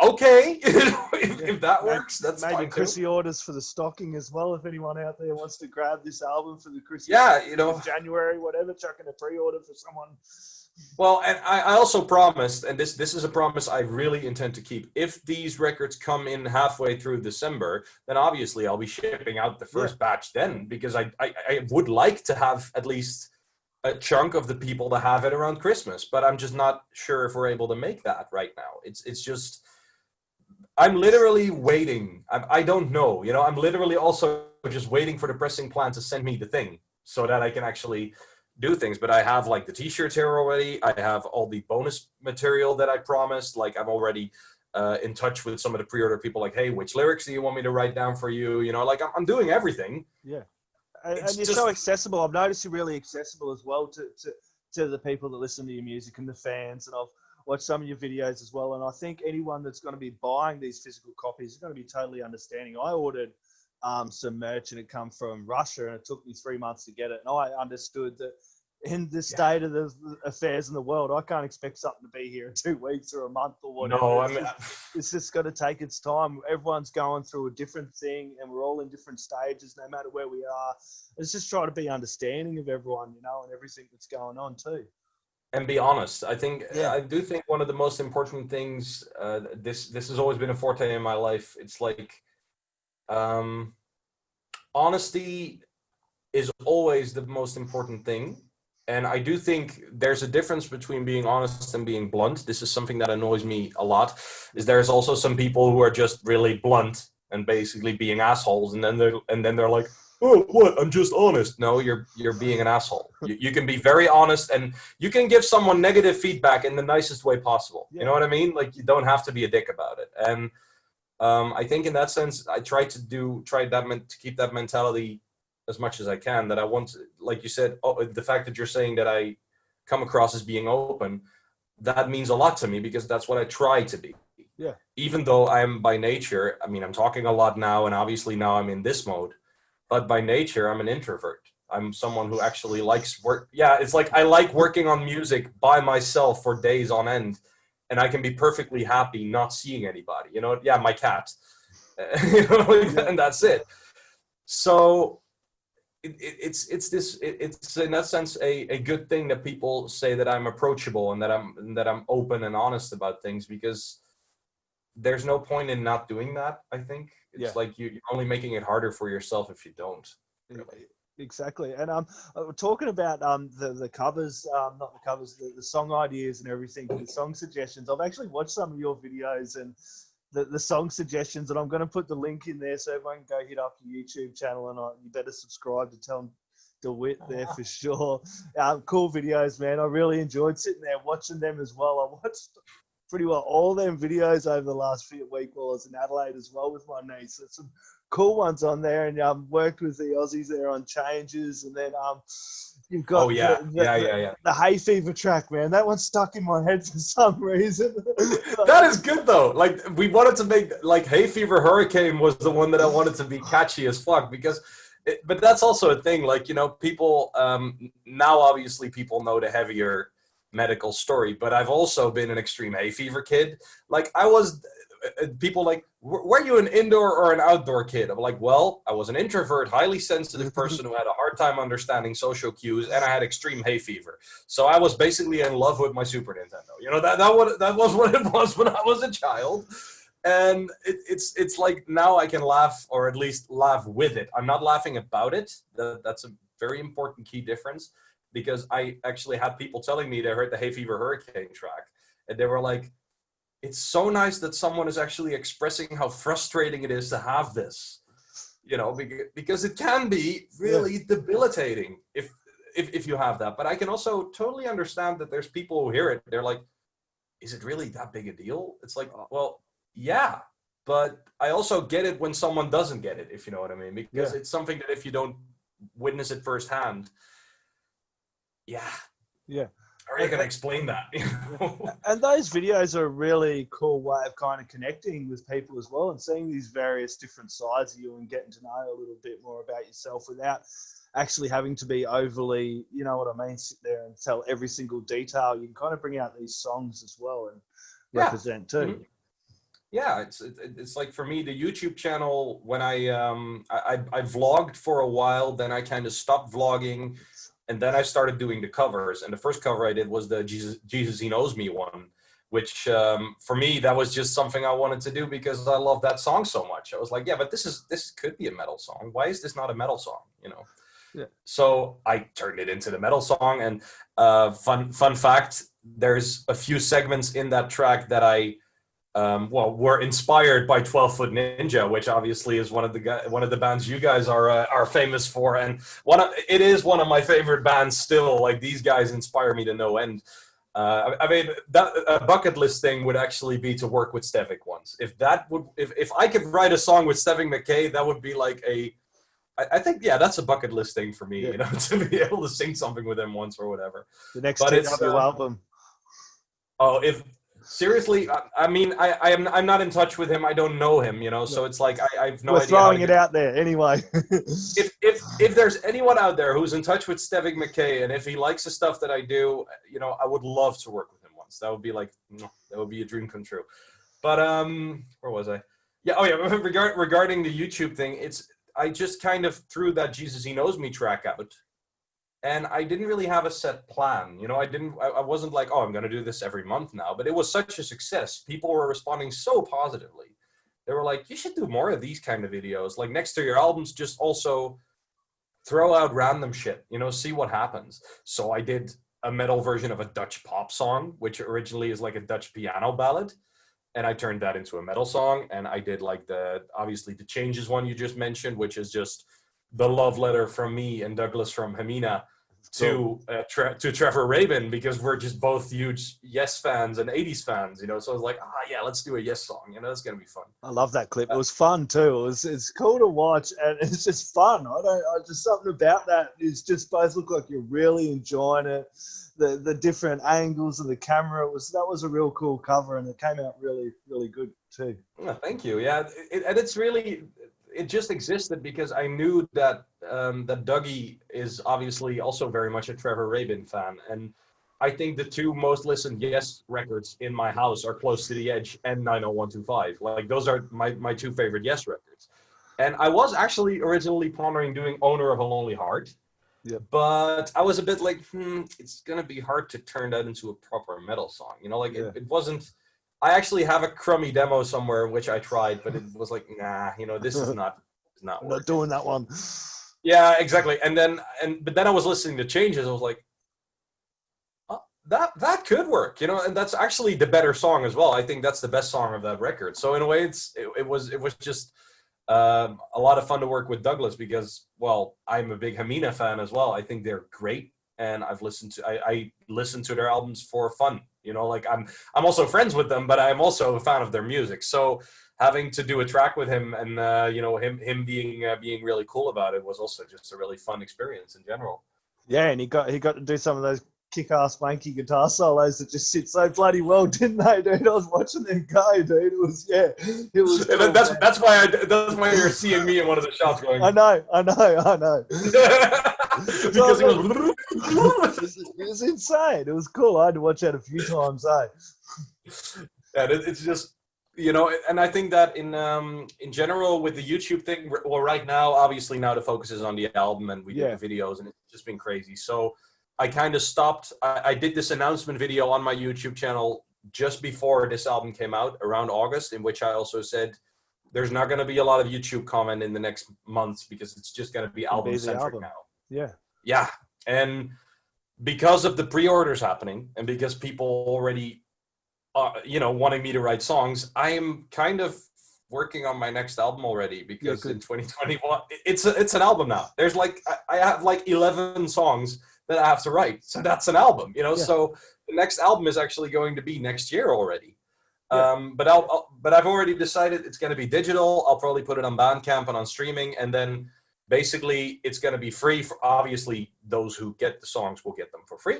Okay, if that works, that's maybe fine too. Chrissy orders for the stocking as well. If anyone out there wants to grab this album for the Chrissy, Yeah, you know, January, whatever, chucking a pre-order for someone. Well, and I also promised, and this is a promise I really intend to keep. If these records come in halfway through December, then obviously I'll be shipping out the first batch then, because I would like to have at least a chunk of the people to have it around Christmas, but I'm just not sure if we're able to make that right now. It's just, I'm literally waiting. I don't know, you know, I'm literally also just waiting for the pressing plant to send me the thing so that I can actually do things. But I have like the t-shirts here already. I have all the bonus material that I promised. Like I'm already in touch with some of the pre-order people, like, hey, which lyrics do you want me to write down for you? You know, like I'm doing everything. Yeah. And you're just so accessible. I've noticed you're really accessible as well to the people that listen to your music and the fans. And I've watched some of your videos as well. And I think anyone that's going to be buying these physical copies is going to be totally understanding. I ordered some merch and it come from Russia and it took me 3 months to get it. And I understood that in the state of the affairs in the world, I can't expect something to be here in 2 weeks or a month or whatever. No, I mean, it's just got to take its time. Everyone's going through a different thing and we're all in different stages, no matter where we are. It's just try to be understanding of everyone, you know, and everything that's going on too. And be honest. I think I do think one of the most important things. This has always been a forte in my life. It's like honesty is always the most important thing. And I do think there's a difference between being honest and being blunt. This is something that annoys me a lot. Is there's also some people who are just really blunt and basically being assholes, and then they're like, oh, what? I'm just honest. No, you're being an asshole. You can be very honest, and you can give someone negative feedback in the nicest way possible. You know what I mean? Like you don't have to be a dick about it. And I think in that sense, I try to keep that mentality as much as I can. That I want to, like you said, the fact that you're saying that I come across as being open, that means a lot to me because that's what I try to be. Yeah. Even though I'm by nature, I mean, I'm talking a lot now, and obviously now I'm in this mode, but by nature, I'm an introvert. I'm someone who actually likes work. Yeah, it's like I like working on music by myself for days on end, and I can be perfectly happy not seeing anybody. You know, yeah, my cat, you know, and that's it. So it's in that sense a good thing that people say that I'm approachable and that I'm open and honest about things, because there's no point in not doing that. I think it's like you're only making it harder for yourself if you don't. Really. Exactly. And we're talking about the covers, not the covers, the song ideas and everything, the song suggestions. I've actually watched some of your videos and the song suggestions, and I'm going to put the link in there so everyone can go hit up your YouTube channel, and you better subscribe to Tom de Wit there for sure. Cool videos, man. I really enjoyed sitting there watching them as well. I watched pretty well all them videos over the last week while I was in Adelaide as well with my niece. There's some cool ones on there, and worked with the Aussies there on changes, and then you've got the Hay Fever track, man. That one's stuck in my head for some reason. That is good though. Like we wanted to make like Hay Fever Hurricane was the one that I wanted to be catchy as fuck, because but that's also a thing, like, you know, people now obviously people know the heavier medical story, but I've also been an extreme hay fever kid. Like I was people like, were you an indoor or an outdoor kid? I'm like, well, I was an introvert, highly sensitive person who had a hard time understanding social cues, and I had extreme hay fever. So I was basically in love with my Super Nintendo. You know, that was what it was when I was a child. And it's like now I can laugh, or at least laugh with it. I'm not laughing about it. That's a very important key difference, because I actually had people telling me they heard the Hay Fever Hurricane track, and they were like, it's so nice that someone is actually expressing how frustrating it is to have this, you know, because it can be really debilitating if you have that. But I can also totally understand that there's people who hear it, they're like, is it really that big a deal? It's like, well, yeah, but I also get it when someone doesn't get it, if you know what I mean, because it's something that if you don't witness it firsthand, how are you going to explain that? You know? And those videos are a really cool way of kind of connecting with people as well, and seeing these various different sides of you and getting to know a little bit more about yourself without actually having to be overly, you know what I mean, sit there and tell every single detail. You can kind of bring out these songs as well and represent too. Yeah, it's like for me the YouTube channel when I vlogged for a while, then I kind of stopped vlogging, and then I started doing the covers. And the first cover I did was the Jesus He Knows Me one, which for me that was just something I wanted to do because I love that song so much. I was like, yeah, but this could be a metal song. Why is this not a metal song? You know. Yeah. So I turned it into the metal song. And fun fact, there's a few segments in that track that I were inspired by 12 Foot Ninja, which obviously is one of the bands you guys are famous for, and it is one of my favorite bands still. Like these guys inspire me to no end. I mean, that a bucket list thing would actually be to work with Stevik once. If I could write a song with Stevik McKay, that would be like I think that's a bucket list thing for me, Yeah. you know, to be able to sing something with him once or whatever. The next But TW album. Oh, if seriously, I mean, I'm not in touch with him. I don't know him, you know. So it's like I've no We're idea. throwing it out there anyway. If there's anyone out there who's in touch with Stevik McKay, and if he likes the stuff that I do, you know, I would love to work with him once. That would be like that would be a dream come true. But where was I? Yeah, oh yeah. Regarding the YouTube thing, I just kind of threw that Jesus He Knows Me track out. And I didn't really have a set plan. You know, I wasn't like, oh, I'm going to do this every month now. But it was such a success. People were responding so positively. They were like, you should do more of these kind of videos. Like next to your albums, just also throw out random shit, you know, see what happens. So I did a metal version of a Dutch pop song, which originally is like a Dutch piano ballad. And I turned that into a metal song. And I did like obviously the Changes one you just mentioned, which is just the love letter from me and Douglas from Hamina to Trevor Rabin, because we're just both huge Yes fans and 80s fans, you know. So I was like, yeah, let's do a Yes song, you know, it's gonna be fun. I love that clip. It was fun too. It's cool to watch, and it's just fun. Just something about that is just both look like you're really enjoying it. The different angles of the camera, that was a real cool cover, and it came out really, really good too. Oh, thank you. Yeah, and it's really, it just existed because I knew that that Dougie is obviously also very much a Trevor Rabin fan, and I think the two most listened Yes records in my house are Close to the Edge and 90125. Like those are my two favorite Yes records. And I was actually originally pondering doing Owner of a Lonely Heart, but I was a bit like, it's gonna be hard to turn that into a proper metal song. You know, like it wasn't. I actually have a crummy demo somewhere which I tried, but it was like, nah, you know, this is not I'm not doing that one. Yeah, exactly. But then I was listening to Changes. I was like, that could work, you know, and that's actually the better song as well. I think that's the best song of that record. So in a way, it was just a lot of fun to work with Douglas because, well, I'm a big Hamina fan as well. I think they're great, and I listen to their albums for fun. You know, like I'm also friends with them, but I'm also a fan of their music. So having to do a track with him and you know, him being really cool about it was also just a really fun experience in general. Yeah, and he got to do some of those kick-ass manky guitar solos that just sit so bloody well, didn't they, dude? I was watching them go, dude. It was cool, that's why you're seeing me in one of the shots going. I know. Because it was insane. It was cool. I had to watch that a few times, Yeah, it's just, you know, and I think that in general with the YouTube thing, well, right now, obviously now the focus is on the album and we did the videos, and it's just been crazy. So I kind of stopped. I did this announcement video on my YouTube channel just before this album came out around August, in which I also said there's not going to be a lot of YouTube comment in the next months because it's just going to be album centric now. Yeah. And because of the pre-orders happening and because people already you know, wanting me to write songs, I am kind of working on my next album already because in 2021 it's an album now. There's like I have like 11 songs that I have to write, so that's an album, you know. So the next album is actually going to be next year already. But I've already decided it's going to be digital. I'll probably put it on Bandcamp and on streaming, and then basically it's going to be free for, obviously those who get the songs will get them for free.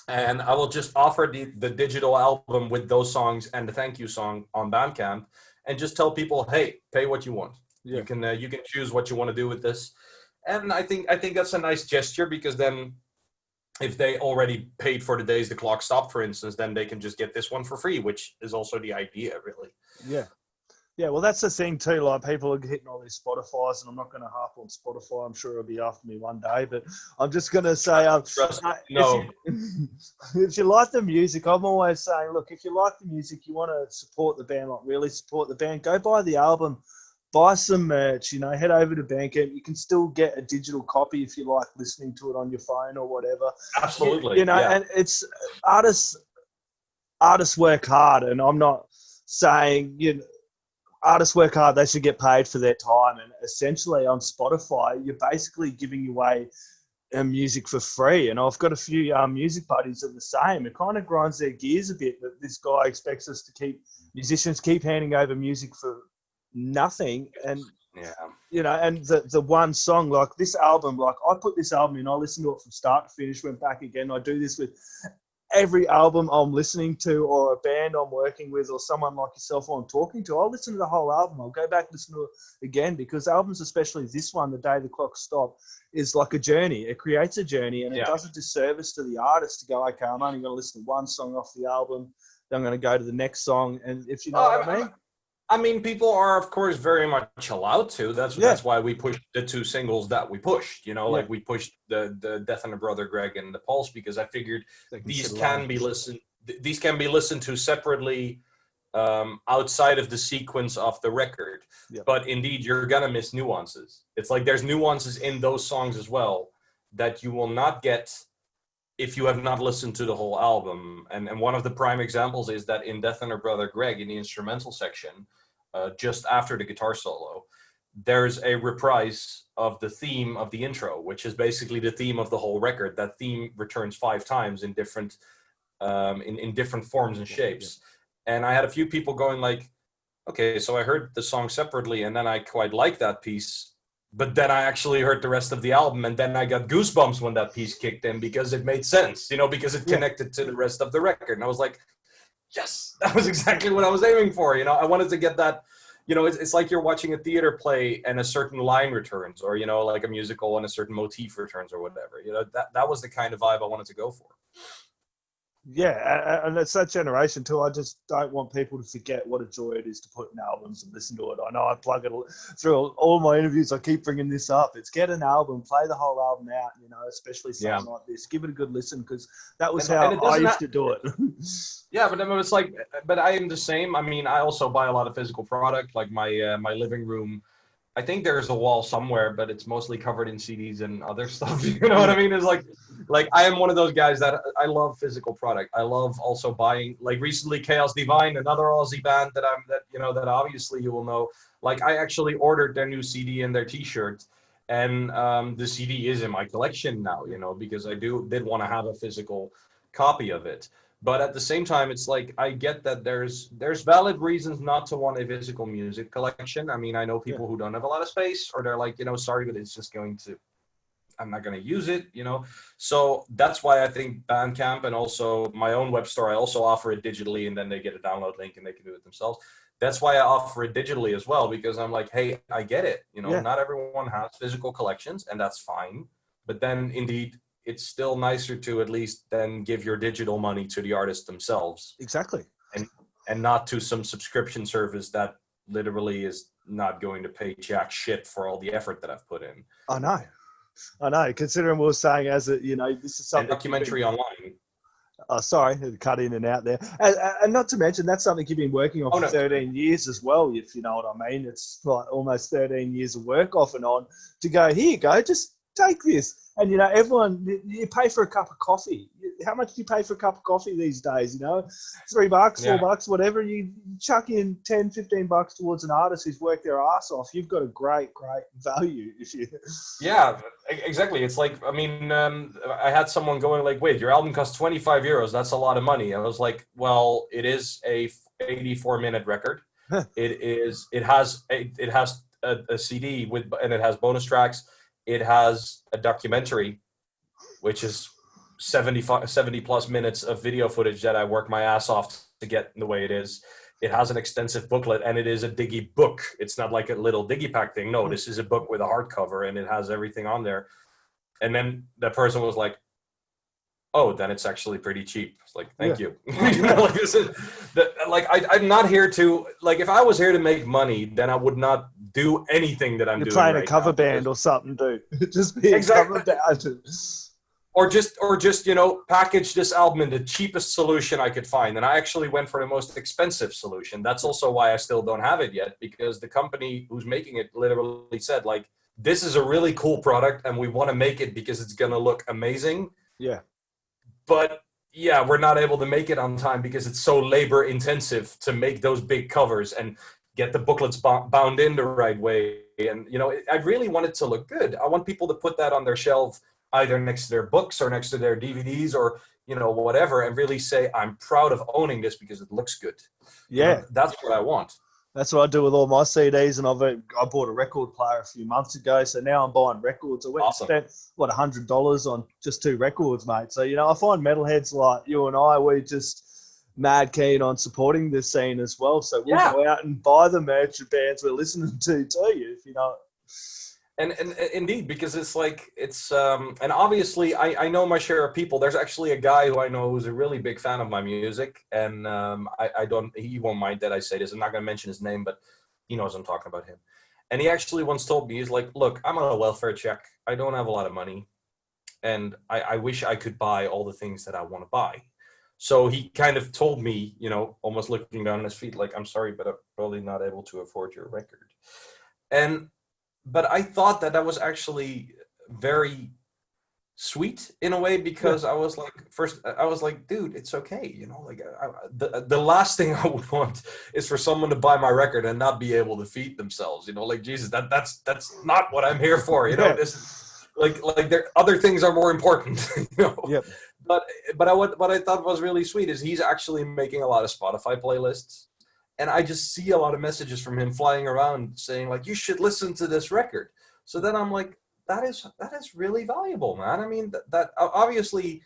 And I will just offer the digital album with those songs and the thank you song on Bandcamp, and just tell people, hey, pay what you want. You can choose what you want to do with this. And I think that's a nice gesture because then if they already paid for the days the clock stopped, for instance, then they can just get this one for free, which is also the idea, really. Yeah. Yeah, well, that's the thing too. Like, people are hitting all these Spotify's, and I'm not going to harp on Spotify. I'm sure it'll be after me one day, but I'm just going to say, Trust me, no. if you like the music, I'm always saying, look, if you like the music, you want to support the band, like really support the band, go buy the album, buy some merch, you know, head over to Bandcamp. You can still get a digital copy if you like listening to it on your phone or whatever. Absolutely. You know, yeah. and it's artists work hard, and I'm not saying, you know, artists work hard, they should get paid for their time. And essentially on Spotify, you're basically giving away music for free. And I've got a few music buddies that are the same. It kind of grinds their gears a bit that this guy expects us to musicians keep handing over music for nothing. And, you know, and the one song, like this album, like I put this album in, I listened to it from start to finish, went back again. I do this with every album I'm listening to, or a band I'm working with, or someone like yourself who I'm talking to. I'll listen to the whole album. I'll go back and listen to it again, because albums, especially this one, The Day the Clock Stopped, is like a journey. It creates a journey, and it does a disservice to the artist to go, okay, I'm only going to listen to one song off the album, then I'm going to go to the next song. And if you know what I mean? I mean, people are, of course, very much allowed to. That's why we pushed the 2 singles that we pushed. You know, like we pushed the Death and the Brother Greg and the Pulse, because I figured these can be listened. These can be listened to separately, outside of the sequence of the record. But indeed, you're gonna miss nuances. It's like there's nuances in those songs as well that you will not get if you have not listened to the whole album. And one of the prime examples is that in Death and Her Brother Greg, in the instrumental section, just after the guitar solo, there's a reprise of the theme of the intro, which is basically the theme of the whole record. That theme returns 5 times in different in different forms and shapes. And I had a few people going like, okay, so I heard the song separately, and then I quite like that piece, but then I actually heard the rest of the album, and then I got goosebumps when that piece kicked in, because it made sense, you know, because it connected to the rest of the record. And I was like, yes, that was exactly what I was aiming for. You know, I wanted to get that, you know, it's like you're watching a theater play and a certain line returns, or, you know, like a musical and a certain motif returns or whatever. You know, that was the kind of vibe I wanted to go for. Yeah, and it's that generation too. I just don't want people to forget what a joy it is to put in albums and listen to it. I know I plug it through all my interviews. I keep bringing this up. It's get an album, play the whole album out, you know, especially something like this. Give it a good listen, because that was how I used to do it. Yeah, but it's like, but I am the same. I mean, I also buy a lot of physical product, like my my living room. I think there's a wall somewhere, but it's mostly covered in CDs and other stuff. You know what I mean? It's like I am one of those guys that I love physical product. I love also buying, like recently Chaos Divine, another Aussie band that obviously you will know. Like I actually ordered their new CD and their T-shirt, and the CD is in my collection now, you know, because I did want to have a physical copy of it. But at the same time, it's like I get that there's valid reasons not to want a physical music collection. I mean, I know people who don't have a lot of space, or they're like, you know, sorry, but it's just I'm not going to use it, you know. So that's why I think Bandcamp, and also my own web store, I also offer it digitally, and then they get a download link and they can do it themselves. That's why I offer it digitally as well, because I'm like, hey, I get it. You know, not everyone has physical collections, and that's fine. But then indeed, it's still nicer to at least then give your digital money to the artists themselves. Exactly. And not to some subscription service that literally is not going to pay jack shit for all the effort that I've put in. I know. Considering we were saying, as a, you know, this is something. And documentary online. Oh, sorry, cut in and out there. And not to mention, that's something you've been working on for 13 years as well, if you know what I mean. It's like almost 13 years of work off and on to go, here you go, just take this. And, you know, everyone, you pay for a cup of coffee. How much do you pay for a cup of coffee these days, you know? $3, $4, whatever. You chuck in $10, $15 towards an artist who's worked their ass off. You've got a great value. Yeah, exactly. It's like, I mean, I had someone going like, wait, your album costs 25 euros. That's a lot of money. And I was like, well, it is a 84-minute record. It has a CD and it has bonus tracks. It has a documentary, which is 70 plus minutes of video footage that I worked my ass off to get the way it is. It has an extensive booklet, and it is a Diggy book. It's not like a little Digipack thing. No, this is a book with a hardcover, and it has everything on there. And then that person was like, oh, then it's actually pretty cheap. It's like, Yeah. thank you. You know, like this is like I'm not here to like, if I was here to make money, then I would not do anything that I'm You're doing playing a right cover now. band or something, dude. Just be a cover Exactly. band. Or just, you know, package this album in the cheapest solution I could find. And I actually went for the most expensive solution. That's also why I still don't have it yet, because the company who's making it literally said, like, this is a really cool product and we want to make it because it's going to look amazing. Yeah. But yeah, we're not able to make it on time because it's so labor intensive to make those big covers and get the booklets bound in the right way. And, you know, I really want it to look good. I want people to put that on their shelf, either next to their books or next to their DVDs or, you know, whatever, and really say, I'm proud of owning this because it looks good. Yeah. You know, that's what I want. That's what I do with all my CDs, and I bought a record player a few months ago, so now I'm buying records. I went and spent, what, $100 on just 2 records, mate. So, you know, I find metalheads like you and I, we just mad keen on supporting this scene as well. So we'll go out and buy the merch of bands we're listening to you, if you know. And indeed, because it's like, it's, and obviously I know my share of people. There's actually a guy who I know who's a really big fan of my music. And he won't mind that I say this. I'm not going to mention his name, but he knows I'm talking about him. And he actually once told me, he's like, look, I'm on a welfare check. I don't have a lot of money. And I wish I could buy all the things that I want to buy. So he kind of told me, you know, almost looking down on his feet, like, I'm sorry, but I'm probably not able to afford your record. But I thought that was actually very sweet in a way, because I was like, first, I was like, dude, it's okay. You know, like the last thing I would want is for someone to buy my record and not be able to feed themselves. You know, like, Jesus, that's not what I'm here for. You know, this is like there other things are more important. You know. Yep. But what I thought was really sweet is he's actually making a lot of Spotify playlists. And I just see a lot of messages from him flying around saying, like, you should listen to this record. So then I'm like, that is really valuable, man. I mean, that obviously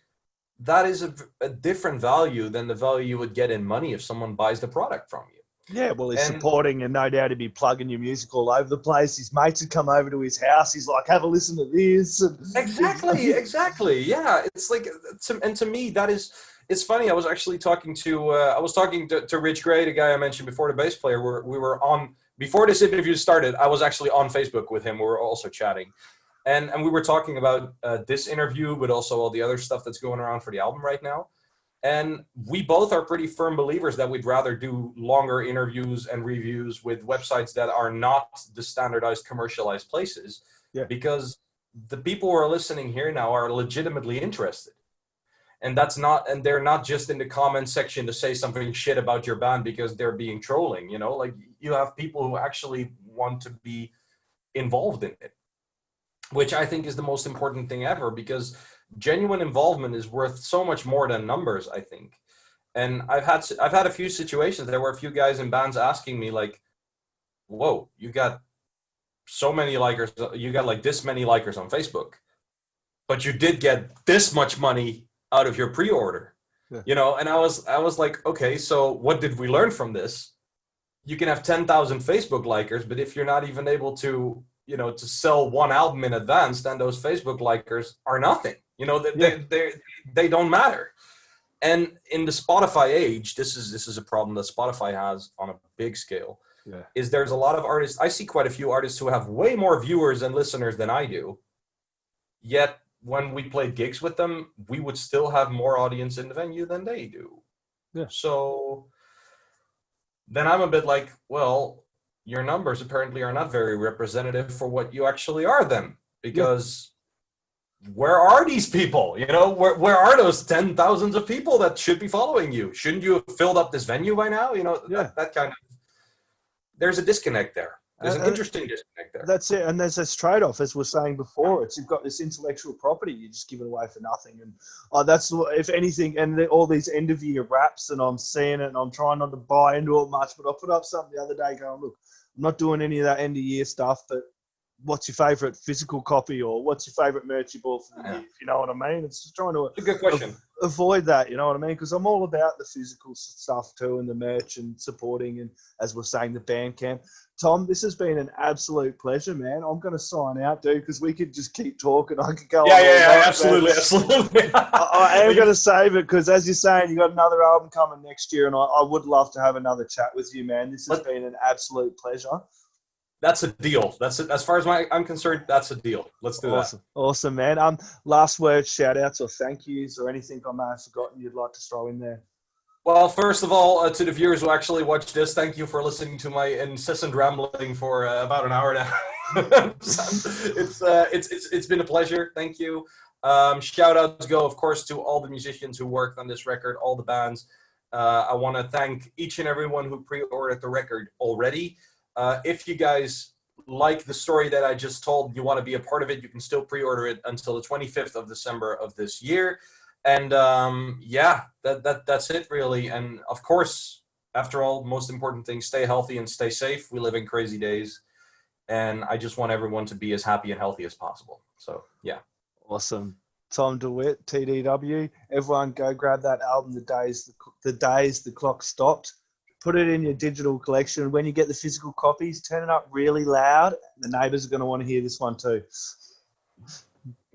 that is a different value than the value you would get in money if someone buys the product from you. Yeah, well, he's supporting, and no doubt he'd be plugging your music all over the place. His mates would come over to his house. He's like, have a listen to this. Exactly. Yeah, it's like, and to me, that is... It's funny. I was actually talking to Rich Gray, the guy I mentioned before, the bass player. We were on before this interview started. I was actually on Facebook with him. We were also chatting, and we were talking about this interview, but also all the other stuff that's going around for the album right now. And we both are pretty firm believers that we'd rather do longer interviews and reviews with websites that are not the standardized commercialized places, because the people who are listening here now are legitimately interested. And they're not just in the comment section to say something shit about your band because they're being trolling, you know, like you have people who actually want to be involved in it, which I think is the most important thing ever, because genuine involvement is worth so much more than numbers, I think. And I've had a few situations. There were a few guys in bands asking me, like, whoa, you got so many likers, you got like this many likers on Facebook, but you did get this much money out of your pre-order, you know. And I was like, okay, so what did we learn from this? You can have 10,000 Facebook likers, but if you're not even able to, you know, to sell one album in advance, then those Facebook likers are nothing. You know, they don't matter. And in the Spotify age, this is a problem that Spotify has on a big scale. Is there's a lot of artists. I see quite a few artists who have way more viewers and listeners than I do, yet when we played gigs with them, we would still have more audience in the venue than they do. So then I'm a bit like, well, your numbers apparently are not very representative for what you actually are then, because where are these people? You know, where are those 10,000s of people that should be following you? Shouldn't you have filled up this venue by now? You know, that kind of, there's a disconnect there. There's an interesting disconnect there. That's it. And there's this trade-off, as we were saying before. You've got this intellectual property you just give it away for nothing. And that's, if anything, and all these end-of-year raps, and I'm seeing it, and I'm trying not to buy into it much, but I put up something the other day going, look, I'm not doing any of that end-of-year stuff, but what's your favorite physical copy, or what's your favorite merch you bought for the year? If you know what I mean? It's just trying to It's a good question. avoid that, you know what I mean? Because I'm all about the physical stuff too, and the merch and supporting, and as we're saying, the band camp. Tom, this has been an absolute pleasure, man. I'm going to sign out, dude, because we could just keep talking. I could go on all night, absolutely, man. absolutely. I am going to save it because, as you're saying, you got another album coming next year, and I would love to have another chat with you, man. This has been an absolute pleasure. That's a deal. That's it. As far as I'm concerned, that's a deal. Let's do that. Awesome, man. Last words, shout outs, or thank yous, or anything I may have forgotten you'd like to throw in there. Well, first of all, to the viewers who actually watch this, thank you for listening to my incessant rambling for about an hour now. It's been a pleasure. Thank you. Shout outs go, of course, to all the musicians who worked on this record, all the bands. I want to thank each and everyone who pre-ordered the record already. If you guys like the story that I just told, you want to be a part of it, you can still pre-order it until the 25th of December of this year. And that's it really. And of course, after all, most important thing, stay healthy and stay safe. We live in crazy days, and I just want everyone to be as happy and healthy as possible. So yeah. Awesome. Tom de Wit, TDW. Everyone go grab that album, The Days the Clock Stopped. Put it in your digital collection. When you get the physical copies, turn it up really loud. The neighbors are going to want to hear this one too.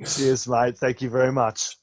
Cheers, mate. Thank you very much.